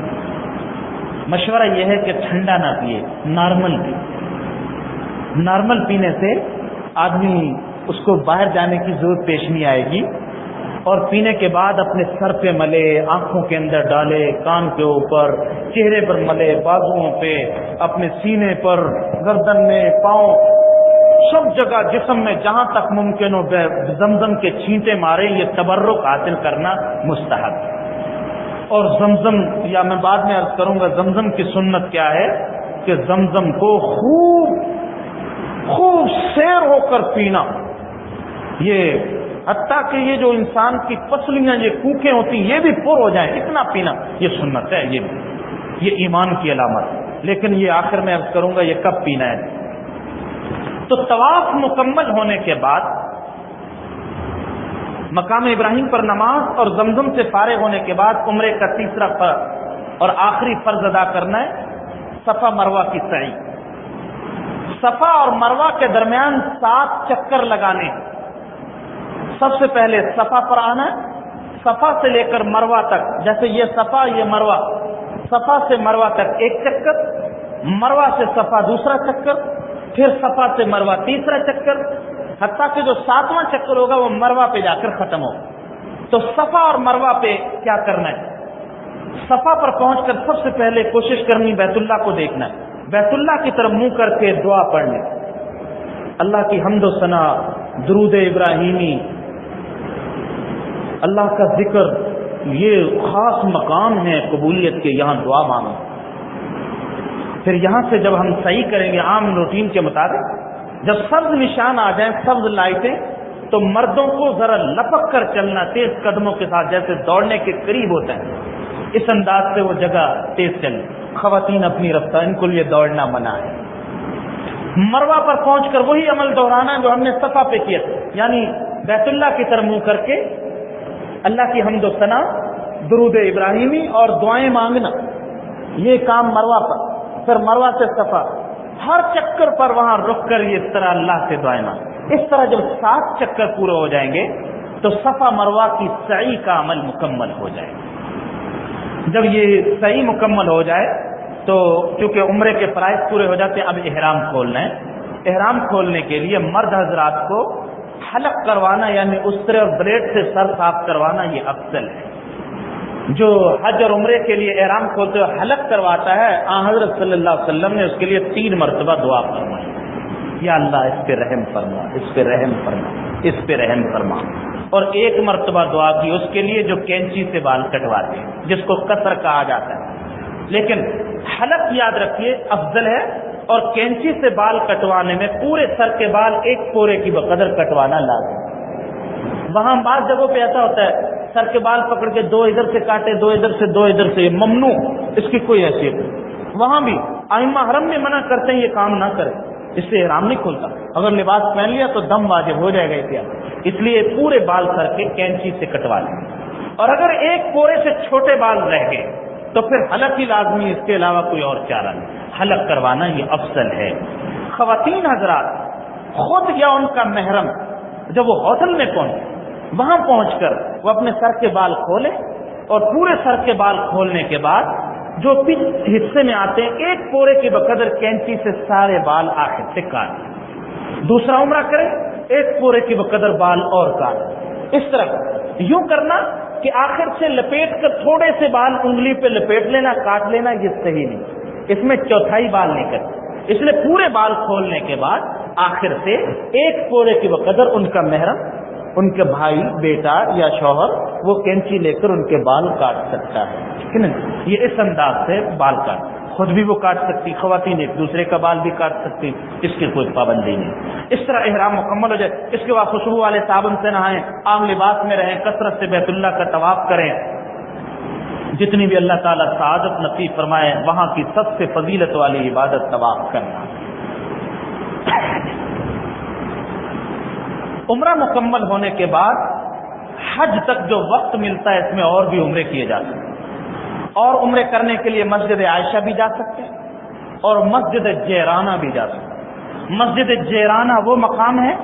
مشورہ یہ ہے کہ ٹھنڈا نہ پیے، نارمل پیے، نارمل پینے سے آدمی اس کو باہر جانے کی ضرورت پیش نہیں آئے گی، اور پینے کے بعد اپنے سر پہ ملے، آنکھوں کے اندر ڈالے، کان کے اوپر، چہرے پر ملے، بازوؤں پہ، اپنے سینے پر، گردن میں، پاؤں، سب جگہ جسم میں جہاں تک ممکن ہو زمزم کے چھینٹے مارے، یہ تبرک حاصل کرنا مستحب۔ اور زمزم، یا میں بعد میں عرض کروں گا زمزم کی سنت کیا ہے کہ زمزم کو خوب سیر ہو کر پینا، یہ حتیٰ کہ یہ جو انسان کی پسلیاں یہ کوکھیں ہوتی یہ بھی پر ہو جائیں، اتنا پینا یہ سنت ہے، یہ ایمان کی علامت۔ لیکن یہ آخر میں عرض کروں گا یہ کب پینا ہے۔ تو طواف مکمل ہونے کے بعد مقام ابراہیم پر نماز اور زمزم سے فارغ ہونے کے بعد عمرے کا تیسرا فرض اور آخری فرض ادا کرنا ہے صفا مروہ کی سعی۔ صفا اور مروہ کے درمیان 7 چکر لگانے. سب سے پہلے صفا پر آنا، صفا سے لے کر مروہ تک، جیسے یہ صفا یہ مروہ، صفا سے مروہ تک 1 چکر، مروہ سے صفا دوسرا چکر، پھر صفا سے مروہ تیسرا چکر، حتیٰ کہ جو 7واں چکر ہوگا وہ مروہ پہ جا کر ختم ہوگا. تو صفا اور مروہ پہ کیا کرنا ہے؟ صفا پر پہنچ کر سب سے پہلے کوشش کرنی بیت اللہ کو دیکھنا ہے، بیت اللہ کی طرف منہ کر کے دعا پڑھنے، اللہ کی حمد و ثنا، درود ابراہیمی، اللہ کا ذکر، یہ خاص مقام ہے قبولیت کے، یہاں دعا مانگو. پھر یہاں سے جب ہم صحیح کریں گے عام روٹین کے مطابق، جب سبز نشان آ جائیں، سبز لائٹیں، تو مردوں کو ذرا لپک کر چلنا تیز قدموں کے ساتھ، جیسے دوڑنے کے قریب ہوتا ہے، اس انداز سے وہ جگہ تیز چلے. خواتین اپنی رفتار، ان کو لیے دوڑنا منع ہے. مروہ پر پہنچ کر وہی عمل دہرانا جو ہم نے صفا پہ کیا، یعنی بیت اللہ کی طرف منہ کر کے اللہ کی حمد و ثنا، درود ابراہیمی اور دعائیں مانگنا، یہ کام مروہ پر. پھر مروہ سے صفا، ہر چکر پر وہاں رک کر یہ اس طرح اللہ سے دعائیں مانگ. اس طرح جب 7 چکر پورے ہو جائیں گے تو صفا مروہ کی سعی کا عمل مکمل ہو جائے گا. جب یہ سعی مکمل ہو جائے تو چونکہ عمرے کے فرائض پورے ہو جاتے ہیں، اب احرام کھولنا ہے. احرام کھولنے کے لیے مرد حضرات کو حلق کروانا، یعنی استرے اور بلیڈ سے سر صاف کروانا، یہ افضل ہے. جو حج اور عمرے کے لیے احرام کھولتے ہوئے حلق کرواتا ہے، آن حضرت صلی اللہ علیہ وسلم نے اس کے لیے 3 مرتبہ دعا فرمائی، یا اللہ اس پہ رحم فرما، اس پہ رحم فرما، اس پہ رحم فرما. اور 1 مرتبہ دعا کی اس کے لیے جو کینچی سے بال کٹواتے ہیں، جس کو قصر کہا جاتا ہے. لیکن حلق یاد رکھیے افضل ہے، اور کینچی سے بال کٹوانے میں پورے سر کے بال 1 پورے کی بقدر کٹوانا لازم. وہاں بعض جگہوں پہ ایسا ہوتا ہے سر کے بال پکڑ کے 2 ادھر سے کاٹے، 2 ادھر سے، 2 ادھر سے، یہ ممنوع، اس کی کوئی حیثیت نہیں. وہاں بھی ائمہ حرم میں منع کرتے ہیں یہ کام نہ کرے، اس سے احرام نہیں کھلتا. اگر لباس پہن لیا تو دم واجب ہو جائے گا احتیاط، اس لیے پورے بال سر کے کینچی سے کٹوا لیں. اور اگر 1 پورے سے چھوٹے بال رہ گئے تو پھر حلق ہی لازمی، اس کے علاوہ کوئی اور چارہ نہیں. حلق کروانا یہ افضل ہے. خواتین حضرات خود یا ان کا محرم جب وہ ہوٹل میں پہنچے، وہاں پہنچ کر وہ اپنے سر کے بال کھولے، اور پورے سر کے بال کھولنے کے بعد جو پچ حصے میں آتے ہیں 1 پورے کی بقدر کینچی سے سارے بال آخر سے کاٹ. دوسرا عمرہ کرے 1 پورے کی بقدر بال اور کاٹ. اس طرح یوں کرنا کہ آخر سے لپیٹ کر تھوڑے سے بال انگلی پہ لپیٹ لینا، کاٹ لینا، یہ صحیح نہیں. اس میں چوتھائی بال نہیں کرتے. اس لیے پورے بال کھولنے کے بعد آخر سے 1 پورے کی بقدر ان کا محرم، ان کے بھائی، بیٹا یا شوہر، وہ کینچی لے کر ان کے بال کاٹ سکتا ہے. ٹھیک ہے نا؟ یہ اس انداز سے بال کاٹ، خود بھی وہ کاٹ سکتی، خواتین ایک دوسرے کا بال بھی کاٹ سکتی، اس کی کوئی پابندی نہیں. اس طرح احرام مکمل ہو جائے. اس کے بعد خوشبو والے صابن سے نہائیں، عام لباس میں رہیں، کثرت سے بیت اللہ کا طواف کریں. جتنی بھی اللہ تعالیٰ سعادت نصیب فرمائے، وہاں کی سب سے فضیلت والی عبادت طواف کرنا. عمرہ مکمل ہونے کے بعد حج تک جو وقت ملتا ہے، اس میں اور بھی عمرے کیے جا سکتے ہیں. اور عمرے کرنے کے لیے مسجد عائشہ بھی جا سکتے ہیں اور مسجد جیرانہ بھی جا سکتے ہیں. مسجد جیرانہ وہ مقام ہے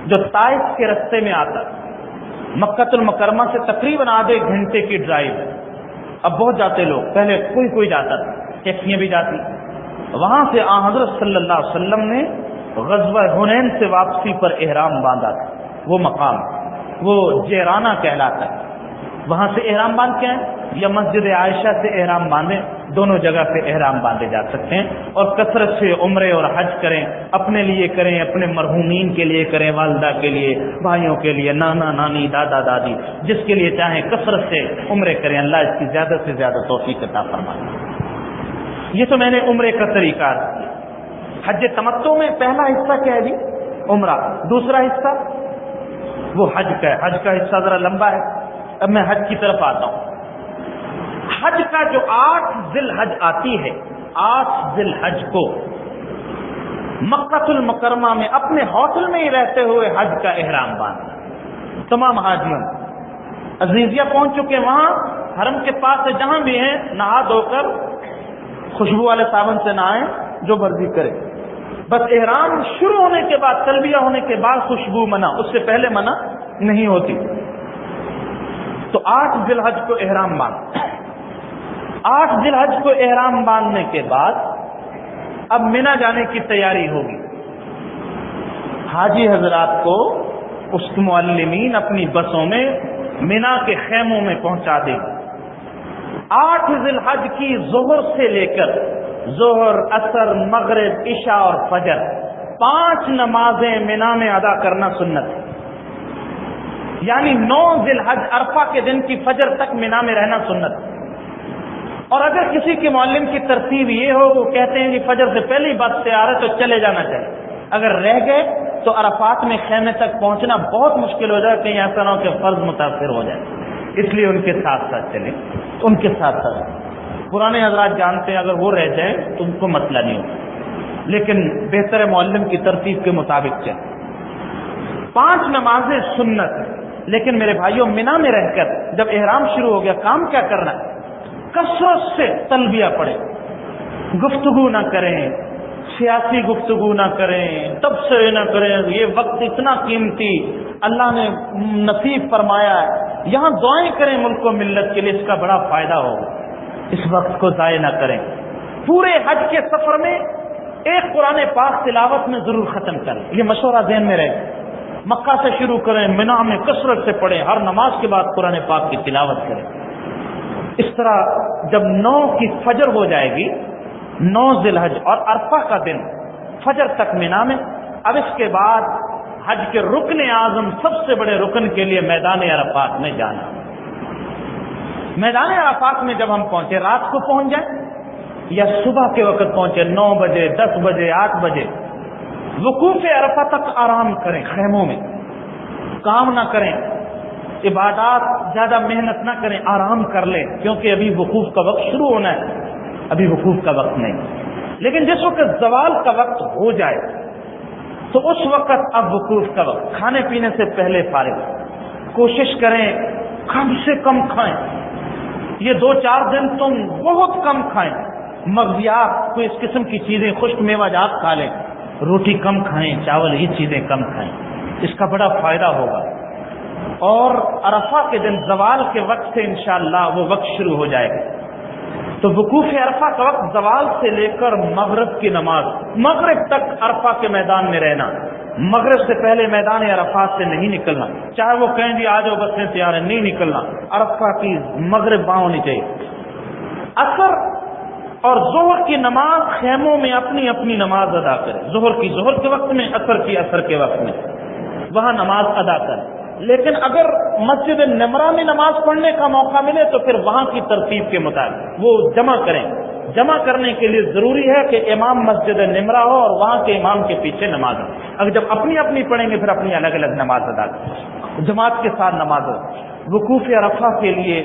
جو طائف کے رستے میں آتا ہے. مکہ المکرمہ سے تقریباً آدھے گھنٹے کی ڈرائیو ہے. اب بہت جاتے لوگ، پہلے کوئی جاتا تھا، ٹیکسیاں بھی جاتی. وہاں سے آن حضرت صلی اللہ علیہ وسلم نے غزوہ حنین سے واپسی پر احرام باندھا تھا. وہ مقام وہ جیرانہ کہلاتا ہے. وہاں سے احرام باندھ کے آئیں یا مسجد عائشہ سے احرام باندھیں، دونوں جگہ پہ احرام باندھے جا سکتے ہیں. اور کثرت سے عمرے اور حج کریں، اپنے لیے کریں، اپنے مرحومین کے لیے کریں، والدہ کے لیے، بھائیوں کے لیے، نانا نانی، دادا دادی، جس کے لیے چاہیں کثرت سے عمرے کریں. اللہ اس کی زیادہ سے زیادہ توفیق عطا فرمائے. یہ تو میں نے عمرے کا طریقہ دیا. حج تمتع میں پہلا حصہ کیا ہے جی؟ عمرہ. دوسرا حصہ وہ حج کا ہے. حج کا حصہ ذرا لمبا ہے. اب میں حج کی طرف آتا ہوں. حج کا جو 8 ذی الحج آتی ہے، 8 ذی الحج کو مکہ المکرمہ میں اپنے ہوٹل میں ہی رہتے ہوئے حج کا احرام باندھنا. تمام حاجیوں عزیزیہ پہنچ چکے، وہاں حرم کے پاس سے جہاں بھی ہیں نہا دھو کر خوشبو والے صابن سے نہائیں، جو مرضی کرے. بس احرام شروع ہونے کے بعد، تلبیہ ہونے کے بعد خوشبو منع، اس سے پہلے منع نہیں ہوتی۔ تو 8 ذی الحج کو احرام باندھ، 8 ذی الحج کو احرام باندھنے کے بعد اب مینا جانے کی تیاری ہوگی۔ حاجی حضرات کو اس معلمین اپنی بسوں میں مینا کے خیموں میں پہنچا دیں گے۔ 8 ذی الحج کی ظہر سے لے کر ظہر، عصر، مغرب، عشاء اور فجر 5 نمازیں مینا میں ادا کرنا سنت ہے، یعنی 9 ذی الحج عرفہ کے دن کی فجر تک مینا میں رہنا سنت ہے۔ اور اگر کسی کے معلم کی ترتیب یہ ہو، وہ کہتے ہیں کہ فجر سے پہلے ہی بس تیار ہے تو چلے جانا چاہیے، اگر رہ گئے تو عرفات میں خیمے تک پہنچنا بہت مشکل ہو جائے، کہیں ایسا نہ ہو کہ فرض متاثر ہو جائے، اس لیے ان کے ساتھ ساتھ چلیں، ان کے ساتھ ساتھ۔ پرانے حضرات جانتے ہیں اگر وہ رہ جائیں تو ان کو مسئلہ نہیں ہوتا، لیکن بہتر معلم کی ترتیب کے مطابق چلیں۔ 5 نمازیں سنت ہیں، لیکن میرے بھائیوں مینا میں رہ کر جب احرام شروع ہو گیا، کام کیا کرنا ہے؟ کثرت سے تلبیہ پڑھیں، گفتگو نہ کریں، سیاسی گفتگو نہ کریں، تبصرے نہ کریں، یہ وقت اتنا قیمتی اللہ نے نصیب فرمایا ہے، یہاں دعائیں کریں ملک و ملت کے لیے، اس کا بڑا فائدہ ہوگا، اس وقت کو ضائع نہ کریں۔ پورے حج کے سفر میں ایک قرآن پاک تلاوت میں ضرور ختم کریں، یہ مشورہ ذہن میں رہے۔ مکہ سے شروع کریں، مینا میں کثرت سے پڑھیں، ہر نماز کے بعد قرآن پاک کی تلاوت کریں۔ اس طرح جب 9 کی فجر ہو جائے گی، 9 ذی الحج اور عرفہ کا دن فجر تک مینا میں، اب اس کے بعد حج کے رکن اعظم، سب سے بڑے رکن کے لیے میدان عرفات میں جانا۔ میدان عرفات میں جب ہم پہنچے، رات کو پہنچ جائیں یا صبح کے وقت پہنچے، 9 بجے، 10 بجے، 8 بجے، وقوف عرفہ تک آرام کریں، خیموں میں کام نہ کریں، عبادات زیادہ محنت نہ کریں، آرام کر لیں، کیونکہ ابھی وقوف کا وقت شروع ہونا ہے، ابھی وقوف کا وقت نہیں۔ لیکن جس وقت زوال کا وقت ہو جائے تو اس وقت اب وقوف کا وقت، کھانے پینے سے پہلے فارغ، کوشش کریں کم سے کم کھائیں، یہ 2-4 دن تم بہت کم کھائیں، مغزیات کوئی اس قسم کی چیزیں، خشک میوہ جات کھا لیں، روٹی کم کھائیں، چاول یہ چیزیں کم کھائیں، اس کا بڑا فائدہ ہوگا۔ اور عرفہ کے دن زوال کے وقت سے انشاءاللہ وہ وقت شروع ہو جائے گا، تو وقوف عرفہ کا وقت زوال سے لے کر مغرب کی نماز، مغرب تک عرفہ کے میدان میں رہنا، مغرب سے پہلے میدان عرفات سے نہیں نکلنا، چاہے وہ کہیں جی آ جاؤ بسیں تیار ہیں، نہیں نکلنا، عرفہ کی مغرب وہاں ہونی چاہیے۔ عصر اور ظہر کی نماز خیموں میں اپنی اپنی نماز ادا کریں، ظہر کی ظہر کے وقت میں، عصر کی عصر کے وقت میں، وہاں نماز ادا کریں۔ لیکن اگر مسجد نمرہ میں نماز پڑھنے کا موقع ملے تو پھر وہاں کی ترتیب کے مطابق وہ جمع کریں۔ جمع کرنے کے لیے ضروری ہے کہ امام مسجد نمرہ ہو اور وہاں کے امام کے پیچھے نماز ہو۔ اگر جب اپنی اپنی پڑھیں گے پھر اپنی الگ الگ نماز ادا کریں، جماعت کے ساتھ نماز ہو۔ وقوف عرفہ کے لیے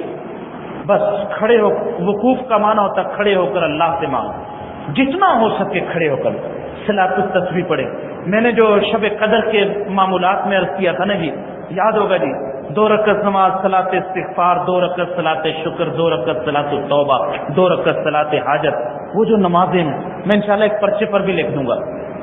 بس کھڑے ہو، وقوف کا معنی ہوتا ہے کھڑے ہو کر اللہ سے مانگو، جتنا ہو سکے کھڑے ہو کر صلاۃ التسبیح پڑھیں۔ میں نے جو شب قدر کے معمولات میں عرض کیا تھا نا جی، یاد ہوگا جی، 2 رکعت نماز صلاۃ استغفار، 2 رکعت صلاۃ شکر، 2 رکعت صلاۃ التوبہ، 2 رکعت صلاۃ حاجت، وہ جو نمازیں میں انشاءاللہ ایک پرچے پر بھی لکھ دوں گا،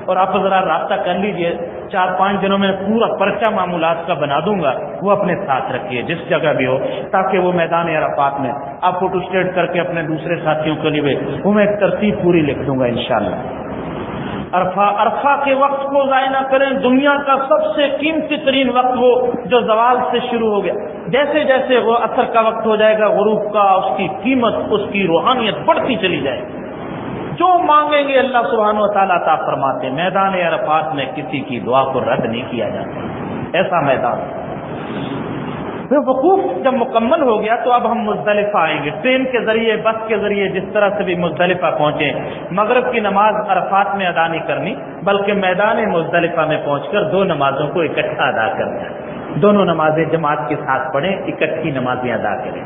اور آپ ذرا رابطہ کر لیجئے، 4-5 دنوں میں پورا پرچہ معمولات کا بنا دوں گا، وہ اپنے ساتھ رکھیے جس جگہ بھی ہو، تاکہ وہ میدان عرفات میں آپ فوٹو اسٹیٹ کر کے اپنے دوسرے ساتھیوں کے لیے وہ میں ایک ترتیب پوری لکھ دوں گا انشاءاللہ۔ عرفہ کے وقت کو ضائع نہ کریں، دنیا کا سب سے قیمتی ترین وقت وہ جو زوال سے شروع ہو گیا، جیسے جیسے وہ عصر کا وقت ہو جائے گا، غروب کا اس کی قیمت، اس کی روحانیت بڑھتی چلی جائے گی۔ جو مانگیں گے اللہ سبحانہ و تعالیٰ عطا فرماتے ہیں۔ میدان عرفات میں کسی کی دعا کو رد نہیں کیا جاتا، ایسا میدان۔ پھر وقوف جب مکمل ہو گیا تو اب ہم مزدلفہ آئیں گے، ٹرین کے ذریعے، بس کے ذریعے، جس طرح سے بھی مزدلفہ پہنچے۔ مغرب کی نماز عرفات میں ادا نہیں کرنی، بلکہ میدان مزدلفہ میں پہنچ کر 2 نمازوں کو اکٹھا ادا کرنا ہے، دونوں نمازیں جماعت کے ساتھ پڑھیں، اکٹھی نمازیں ادا کریں۔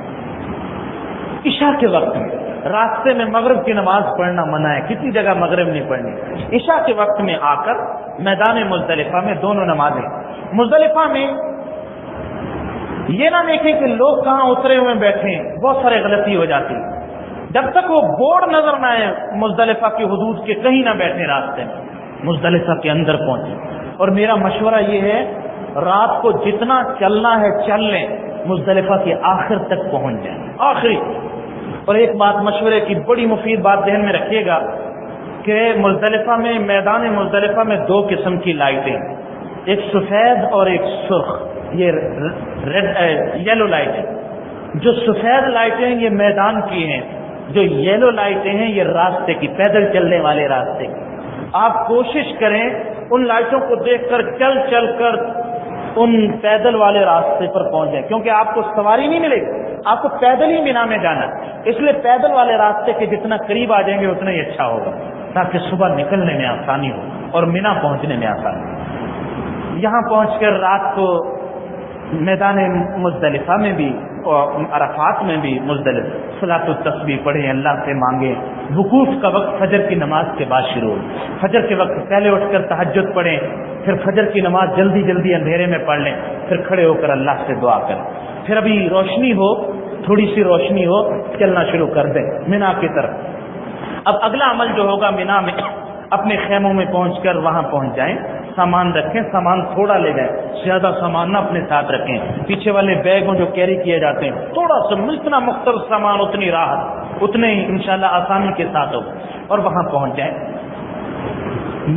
عشاء کے وقت میں راستے میں مغرب کی نماز پڑھنا منع ہے، کسی جگہ مغرب نہیں پڑھنی۔ عشاء کے وقت میں آ کر میدان مزدلفہ میں 2 نمازیں۔ مزدلفہ میں یہ نہ دیکھیں کہ لوگ کہاں اترے ہوئے بیٹھے ہیں، بہت سارے غلطی ہو جاتی ہے۔ جب تک وہ بورڈ نظر نہ آئے مزدلفہ کی حدود کے، کہیں نہ بیٹھے راستے میں، مزدلفہ کے اندر پہنچیں. اور میرا مشورہ یہ ہے رات کو جتنا چلنا ہے چل لیں, مزدلفہ کے آخر تک پہنچ جائیں, آخری. اور ایک بات مشورے کی بڑی مفید بات ذہن میں رکھیے گا کہ مزدلفہ میں, میدان مزدلفہ میں 2 قسم کی لائٹیں, ایک سفید اور ایک سرخ, یہ یلو لائٹیں. جو سفید لائٹیں یہ میدان کی ہیں, جو یلو لائٹیں ہیں یہ راستے کی, پیدل چلنے والے راستے کی. آپ کوشش کریں ان لائٹوں کو دیکھ کر چل چل کر ان پیدل والے راستے پر پہنچ جائیں, کیونکہ آپ کو سواری نہیں ملے گی, آپ کو پیدل ہی مینا میں جانا ہے. اس لیے پیدل والے راستے کے جتنا قریب آ جائیں گے اتنا ہی اچھا ہوگا, تاکہ صبح نکلنے میں آسانی ہو اور مینا پہنچنے میں آسانی ہو. یہاں پہنچ کر رات کو میدان مزدلفہ میں بھی اور عرفات میں بھی صلاۃ التسبیح پڑھیں, اللہ سے مانگیں. وقوف کا وقت فجر کی نماز کے بعد شروع ہو, فجر کے وقت پہلے اٹھ کر تہجد پڑھیں, پھر فجر کی نماز جلدی جلدی اندھیرے میں پڑھ لیں, پھر کھڑے ہو کر اللہ سے دعا کریں. پھر ابھی روشنی ہو, تھوڑی سی روشنی ہو, چلنا شروع کر دیں مینا کی طرف. اب اگلا عمل جو ہوگا, مینا میں اپنے خیموں میں پہنچ کر وہاں پہنچ جائیں, سامان رکھیں, سامان تھوڑا لے جائیں, زیادہ سامان نہ اپنے ساتھ رکھیں. پیچھے والے بیگوں جو کیری کیے جاتے ہیں تھوڑا سا, اتنا مختصر سامان اتنی راحت, اتنے ہی انشاءاللہ آسانی کے ساتھ ہو, اور وہاں پہنچ جائیں.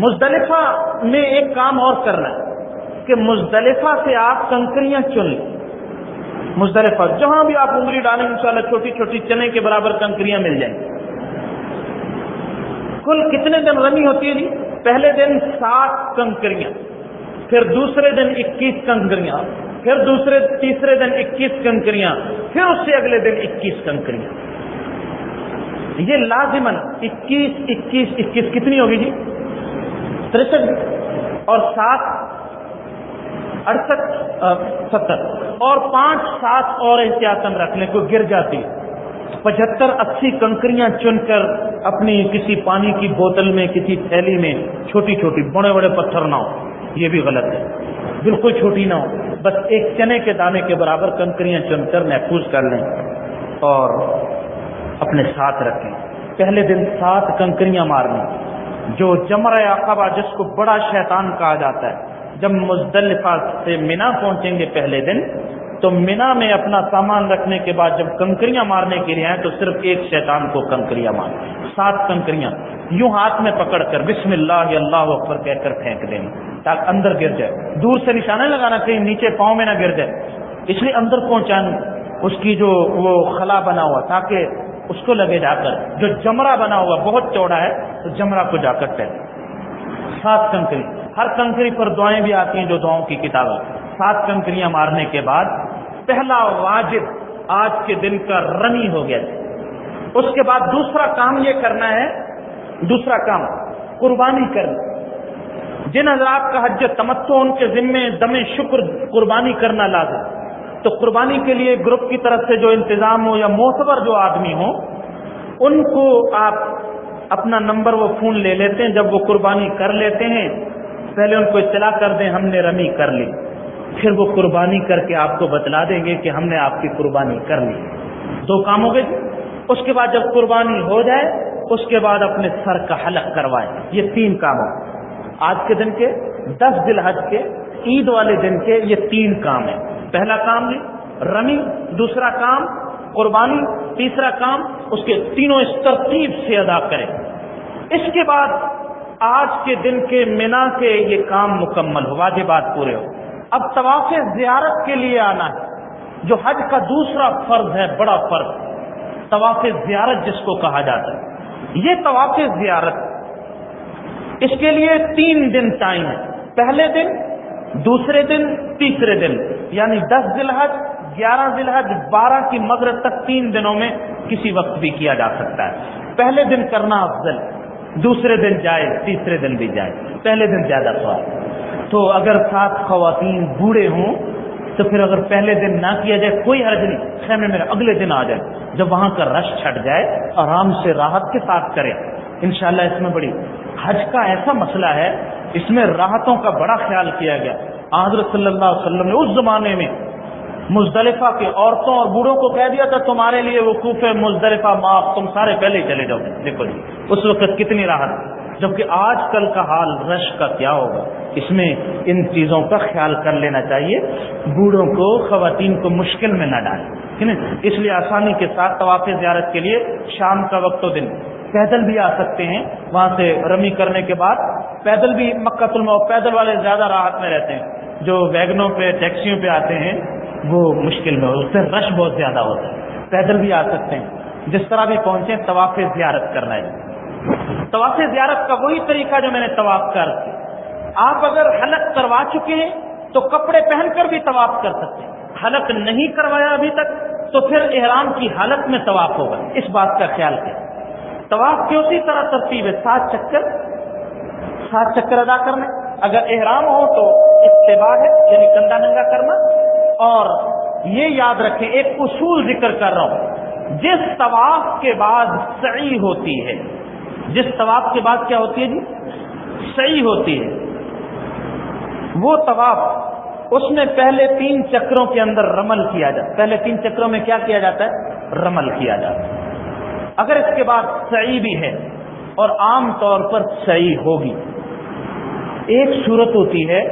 مزدلفہ میں ایک کام اور کرنا ہے کہ مزدلفہ سے آپ کنکریاں چن لیں. مزدلفہ جہاں بھی آپ انگلی ڈالیں انشاءاللہ چھوٹی چھوٹی چنے کے برابر کنکریاں مل جائیں. کل کتنے دن رمی ہوتی ہے جی؟ پہلے دن 7 کنکریاں, پھر دوسرے دن 21 کنکریاں, پھر تیسرے دن 21 کنکریاں, پھر اس سے اگلے دن 21 کنکریاں. یہ لازماً 21 21 21 کتنی ہوگی جی؟ 63, اور 7 68 70, اور 5 7 اور احتیاطاً رکھ لیں, کوئی گر جاتی ہے. 75 80 کنکریاں چن کر اپنی کسی پانی کی بوتل میں, کسی تھیلی میں, چھوٹی چھوٹی, بڑے بڑے پتھر نہ ہو, یہ بھی غلط ہے, بالکل چھوٹی نہ ہو, بس ایک چنے کے دانے کے برابر کنکریاں چن کر محفوظ کر لیں اور اپنے ساتھ رکھیں. پہلے دن 7 کنکریاں مارنی, جو جمرہ عقبہ جس کو بڑا شیطان کہا جاتا ہے. جب مزدلفہ سے مینا پہنچیں گے پہلے دن, تو مینا میں اپنا سامان رکھنے کے بعد جب کنکریاں مارنے کے لیے آئیں تو صرف ایک شیطان کو کنکریاں ماریں, 7 کنکریاں یوں ہاتھ میں پکڑ کر بسم اللہ اللہ اکبر کہہ کر پھینک دیں تاکہ اندر گر جائے. دور سے نشانہ لگانا, کہیں نیچے پاؤں میں نہ گر جائے, اس لیے اندر پہنچانا اس کی جو وہ خلا بنا ہوا, تاکہ اس کو لگے جا کر. جو جمرہ بنا ہوا بہت چوڑا ہے تو جمرہ کو جا کر پھینک. 7 کنکری, ہر کنکری پر دعائیں بھی آتی ہیں جو دعاؤں کی کتاب ہے. 7 کنکریاں مارنے کے بعد پہلا واجب آج کے دن کا رمی ہو گیا. اس کے بعد دوسرا کام یہ کرنا ہے, دوسرا کام قربانی کرنا. جن حضرات کا حج تمتع ان کے ذمے دم شکر قربانی کرنا لازم, تو قربانی کے لیے گروپ کی طرف سے جو انتظام ہو یا معتبر جو آدمی ہو, ان کو آپ اپنا نمبر وہ فون لے لیتے ہیں. جب وہ قربانی کر لیتے ہیں پہلے ان کو اطلاع کر دیں ہم نے رمی کر لی, پھر وہ قربانی کر کے آپ کو بتلا دیں گے کہ ہم نے آپ کی قربانی کر لی. 2 کام ہو گئے. اس کے بعد جب قربانی ہو جائے اس کے بعد اپنے سر کا حلق کروائیں. یہ 3 کام ہو آج کے دن کے, 10 ذی الحج کے, عید والے دن کے. یہ 3 کام ہیں. پہلا کام رمی, دوسرا کام قربانی, تیسرا کام اس کے تینوں اس ترتیب سے ادا کریں. اس کے بعد آج کے دن کے مینا کے یہ کام مکمل ہو, واجبات پورے ہو. اب طواف زیارت کے لیے آنا ہے, جو حج کا دوسرا فرض ہے, بڑا فرض, طواف زیارت جس کو کہا جاتا ہے. یہ طواف زیارت, اس کے لیے 3 دن ٹائم ہے. پہلے دن, دوسرے دن, تیسرے دن, یعنی 10 ذی الحج, 11 ذی الحج, 12 کی مغرب تک 3 دنوں میں کسی وقت بھی کیا جا سکتا ہے. پہلے دن کرنا افضل, دوسرے دن جائے, تیسرے دن بھی جائے, پہلے دن زیادہ ثواب. تو اگر 7 خواتین بوڑھے ہوں تو پھر اگر پہلے دن نہ کیا جائے کوئی حرج نہیں, خیمے میں اگلے دن آ جائے, جب وہاں کا رش چھٹ جائے آرام سے راحت کے ساتھ کریں. انشاءاللہ اس میں بڑی حج کا ایسا مسئلہ ہے, اس میں راحتوں کا بڑا خیال کیا گیا. حضرت صلی اللہ علیہ وسلم نے اس زمانے میں مزدلفہ کے عورتوں اور بوڑھوں کو کہہ دیا تھا تمہارے لیے وقوف مزدلفہ معاف, تم سارے پہلے ہی چلے جاؤ. دیکھو جی اس وقت کتنی راحت. جبکہ آج کل کا حال رش کا کیا ہوگا، اس میں ان چیزوں کا خیال کر لینا چاہیے، بوڑھوں کو خواتین کو مشکل میں نہ ڈالیں، اس لیے آسانی کے ساتھ طواف زیارت کے لیے شام کا وقت و دن پیدل بھی آ سکتے ہیں، وہاں سے رمی کرنے کے بعد پیدل بھی مکہ المعظم، پیدل والے زیادہ راحت میں رہتے ہیں، جو ویگنوں پہ ٹیکسیوں پہ آتے ہیں وہ مشکل میں، اس سے رش بہت زیادہ ہوتا ہے، پیدل بھی آ سکتے ہیں، جس طرح بھی پہنچے طواف زیارت کرنا ہے۔ طواف زیارت کا وہی طریقہ جو میں نے طواف کر کے، آپ اگر حلق کروا چکے ہیں تو کپڑے پہن کر بھی طواف کر سکتے ہیں، حلق نہیں کروایا ابھی تک تو پھر احرام کی حالت میں طواف ہوگا، اس بات کا خیال کریں۔ طواف کی اسی طرح ترتیب ہے، 7 چکر ادا کرنے، اگر احرام ہو تو اتباع ہے یعنی کندھا ننگا کرنا، اور یہ یاد رکھیں ایک اصول ذکر کر رہا ہوں، جس طواف کے بعد سعی ہوتی ہے، جس طواف کے بعد کیا ہوتی ہے جی؟ سعی ہوتی ہے، وہ طواف اس میں پہلے 3 چکروں کے اندر رمل کیا جاتا ہے، پہلے 3 چکروں میں کیا کیا جاتا ہے؟ رمل کیا جاتا ہے۔ اگر اس کے بعد سعی بھی ہے، اور عام طور پر سعی ہوگی، ایک صورت ہوتی ہے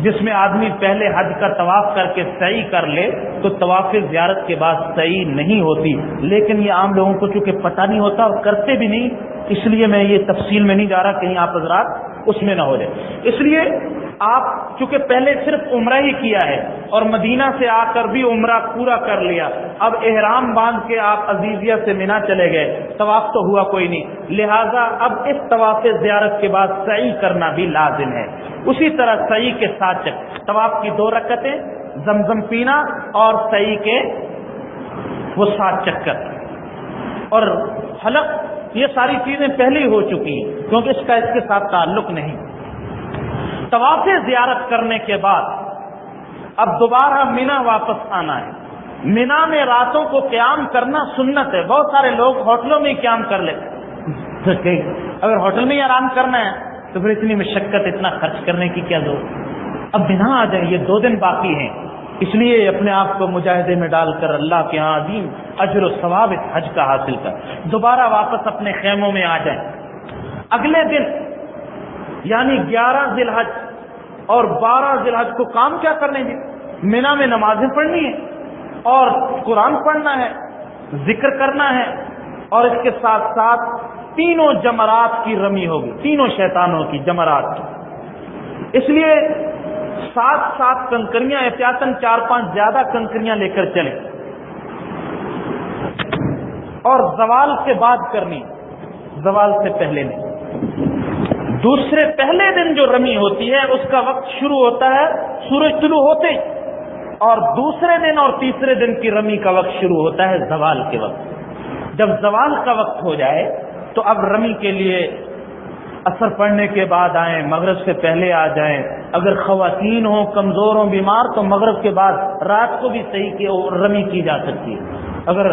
جس میں آدمی پہلے حج کا طواف کر کے سعی کر لے تو طواف زیارت کے بعد سعی نہیں ہوتی، لیکن یہ عام لوگوں کو چونکہ پتہ نہیں ہوتا اور کرتے بھی نہیں، اس لیے میں یہ تفصیل میں نہیں جا رہا، کہیں آپ حضرات اس میں نہ ہو جائے۔ اس لیے آپ چونکہ پہلے صرف عمرہ ہی کیا ہے اور مدینہ سے آ کر بھی عمرہ پورا کر لیا، اب احرام باندھ کے آپ عزیزیہ سے مینا چلے گئے، طواف تو ہوا کوئی نہیں، لہٰذا اب اس طواف زیارت کے بعد سعی کرنا بھی لازم ہے۔ اسی طرح سعی کے 7 چکر، طواف کی 2 رکعتیں، زمزم پینا اور سعی کے وہ 7 چکر، اور حلق، یہ ساری چیزیں پہلے ہو چکی ہیں کیونکہ اس کا اس کے ساتھ تعلق نہیں۔ طواف زیارت کرنے کے بعد اب دوبارہ مینا واپس آنا ہے۔ مینا میں راتوں کو قیام کرنا سنت ہے، بہت سارے لوگ ہوٹلوں میں قیام کر لیتے، اگر ہوٹل میں ہی آرام کرنا ہے تو پھر اتنی مشقت، اتنا خرچ کرنے کی کیا ضرورت؟ اب مینا آ جائیں، یہ 2 دن باقی ہیں، اس لیے اپنے آپ کو مجاہدے میں ڈال کر اللہ کے ہاں عظیم اجر و ثواب اس حج کا حاصل کر دوبارہ واپس اپنے خیموں میں آ جائیں۔ اگلے دن یعنی 11 ذی الحج اور 12 ذی الحج کو کام کیا کرنے ہیں؟ مینا میں نمازیں پڑھنی ہے اور قرآن پڑھنا ہے، ذکر کرنا ہے، اور اس کے ساتھ ساتھ 3 جمرات کی رمی ہوگی، 3 شیطانوں کی جمرات کی۔ اس لیے 7 کنکریاں، احتیاطاً 4-5 زیادہ کنکریاں لے کر چلیں، اور زوال کے بعد کرنی، زوال سے پہلے نہیں۔ دوسرے پہلے دن جو رمی ہوتی ہے اس کا وقت شروع ہوتا ہے سورج طلوع ہوتے ہی، اور دوسرے دن اور تیسرے دن کی رمی کا وقت شروع ہوتا ہے زوال کے وقت۔ جب زوال کا وقت ہو جائے تو اب رمی کے لیے اثر پڑنے کے بعد آئیں، مغرب سے پہلے آ جائیں، اگر خواتین ہوں، کمزور ہوں، بیمار، تو مغرب کے بعد رات کو بھی صحیح کی رمی کی جا سکتی ہے۔ اگر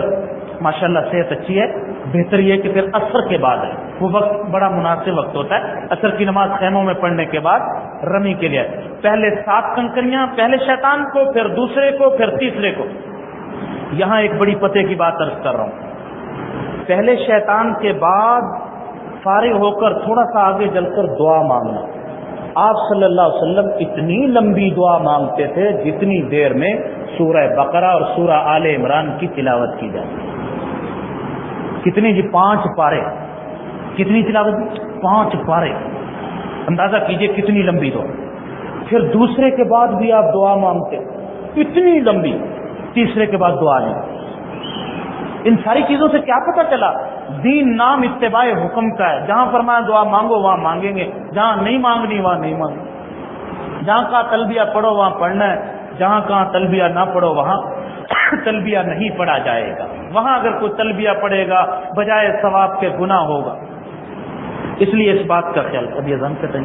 ماشاءاللہ صحت اچھی ہے، بہتر یہ کہ پھر عصر کے بعد ہے، وہ وقت بڑا مناسب وقت ہوتا ہے، عصر کی نماز خیموں میں پڑھنے کے بعد رمی کے لیے پہلے 7 کنکریاں، پہلے شیطان کو، پھر دوسرے کو، پھر تیسرے کو۔ یہاں ایک بڑی پتے کی بات عرض کر رہا ہوں، پہلے شیطان کے بعد فارغ ہو کر تھوڑا سا آگے چل کر دعا مانگنا۔ آپ صلی اللہ علیہ وسلم اتنی لمبی دعا مانگتے تھے جتنی دیر میں سورہ بقرہ اور سورہ آل عمران کی تلاوت کی جاتی ہے۔ کتنی جی؟ 5 پارے۔ کتنی تلاوت؟ 5 پارے۔ اندازہ کیجئے کتنی لمبی دعا۔ پھر دوسرے کے بعد بھی آپ دعا مانگتے، اتنی لمبی، تیسرے کے بعد دعا نہیں۔ ان ساری چیزوں سے کیا پتہ چلا؟ دین نام اتباع حکم کا ہے، جہاں فرمایا دعا مانگو وہاں مانگیں گے، جہاں نہیں مانگنی وہاں نہیں مانگیں، جہاں کہا تلبیہ پڑھو وہاں پڑھنا ہے، جہاں کہا تلبیہ نہ پڑھو وہاں تلبیہ نہیں پڑھا جائے گا، وہاں اگر کوئی تلبیہ پڑھے گا بجائے ثواب کے گناہ ہوگا۔ اس لیے اس بات کا خیال، ابھی اذان کا ٹائم،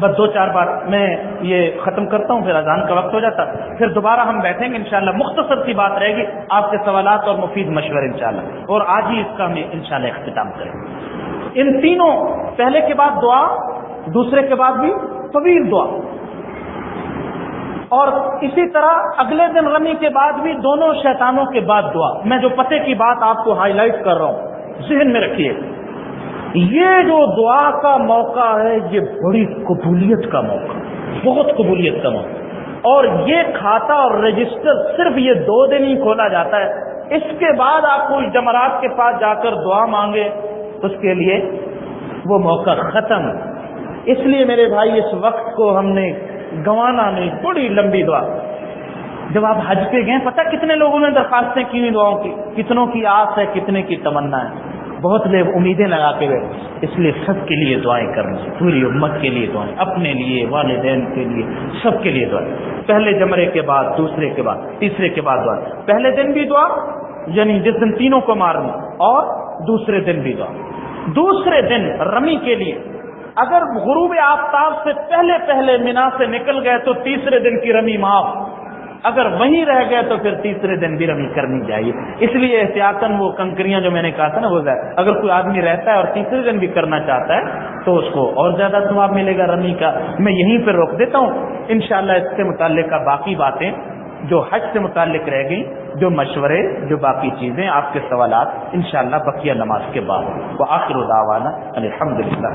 بس 2-4 بار میں یہ ختم کرتا ہوں، پھر اذان کا وقت ہو جاتا، پھر دوبارہ ہم بیٹھیں گے انشاءاللہ، مختصر سی بات رہے گی، آپ کے سوالات اور مفید مشورے انشاءاللہ، اور آج ہی اس کا ہم انشاءاللہ اختتام کریں گے۔ ان تینوں، پہلے کے بعد دعا، دوسرے کے بعد بھی طویل دعا، اور اسی طرح اگلے دن رمی کے بعد بھی دونوں شیطانوں کے بعد دعا۔ میں جو پتے کی بات آپ کو ہائی لائٹ کر رہا ہوں ذہن میں رکھیے، یہ جو دعا کا موقع ہے یہ بڑی قبولیت کا موقع، بہت قبولیت کا موقع، اور یہ کھاتا اور رجسٹر صرف یہ 2 دن ہی کھولا جاتا ہے۔ اس کے بعد آپ کوئی جمرات کے پاس جا کر دعا مانگے اس کے لیے وہ موقع ختم۔ اس لیے میرے بھائی اس وقت کو ہم نے گنوانا نہیں۔ بڑی لمبی دعا، جب آپ حج پہ گئے پتہ کتنے لوگوں نے درخواستیں کی ہوئی دعاؤں کی، کتنوں کی آس ہے، کتنے کی تمنا ہے، بہت لوگ امیدیں لگا کے بیٹھے۔ اس لیے سب کے لیے دعائیں کرنی، پوری امت کے لیے دعائیں، اپنے لیے، والدین کے لیے، سب کے لیے دعائیں۔ پہلے جمرے کے بعد، دوسرے کے بعد، تیسرے کے بعد دعا۔ پہلے دن بھی دعا، یعنی جس دن تینوں کو مارنا، اور دوسرے دن بھی دعا۔ دوسرے دن رمی کے لیے اگر غروب آفتاب سے پہلے منا سے نکل گئے تو تیسرے دن کی رمی معاف، اگر وہیں رہ گئے تو پھر تیسرے دن بھی رمی کرنی چاہیے۔ اس لیے احتیاطاً وہ کنکریاں جو میں نے کہا تھا نا وہ اگر کوئی آدمی رہتا ہے اور تیسرے دن بھی کرنا چاہتا ہے تو اس کو اور زیادہ ثواب ملے گا رمی کا۔ میں یہیں پہ روک دیتا ہوں، انشاءاللہ اس سے متعلقہ باقی باتیں جو حج سے متعلق رہ گئی، جو مشورے، جو باقی چیزیں، آپ کے سوالات انشاءاللہ بقیہ نماز کے بعد۔ وآخر دعوانا الحمدللہ۔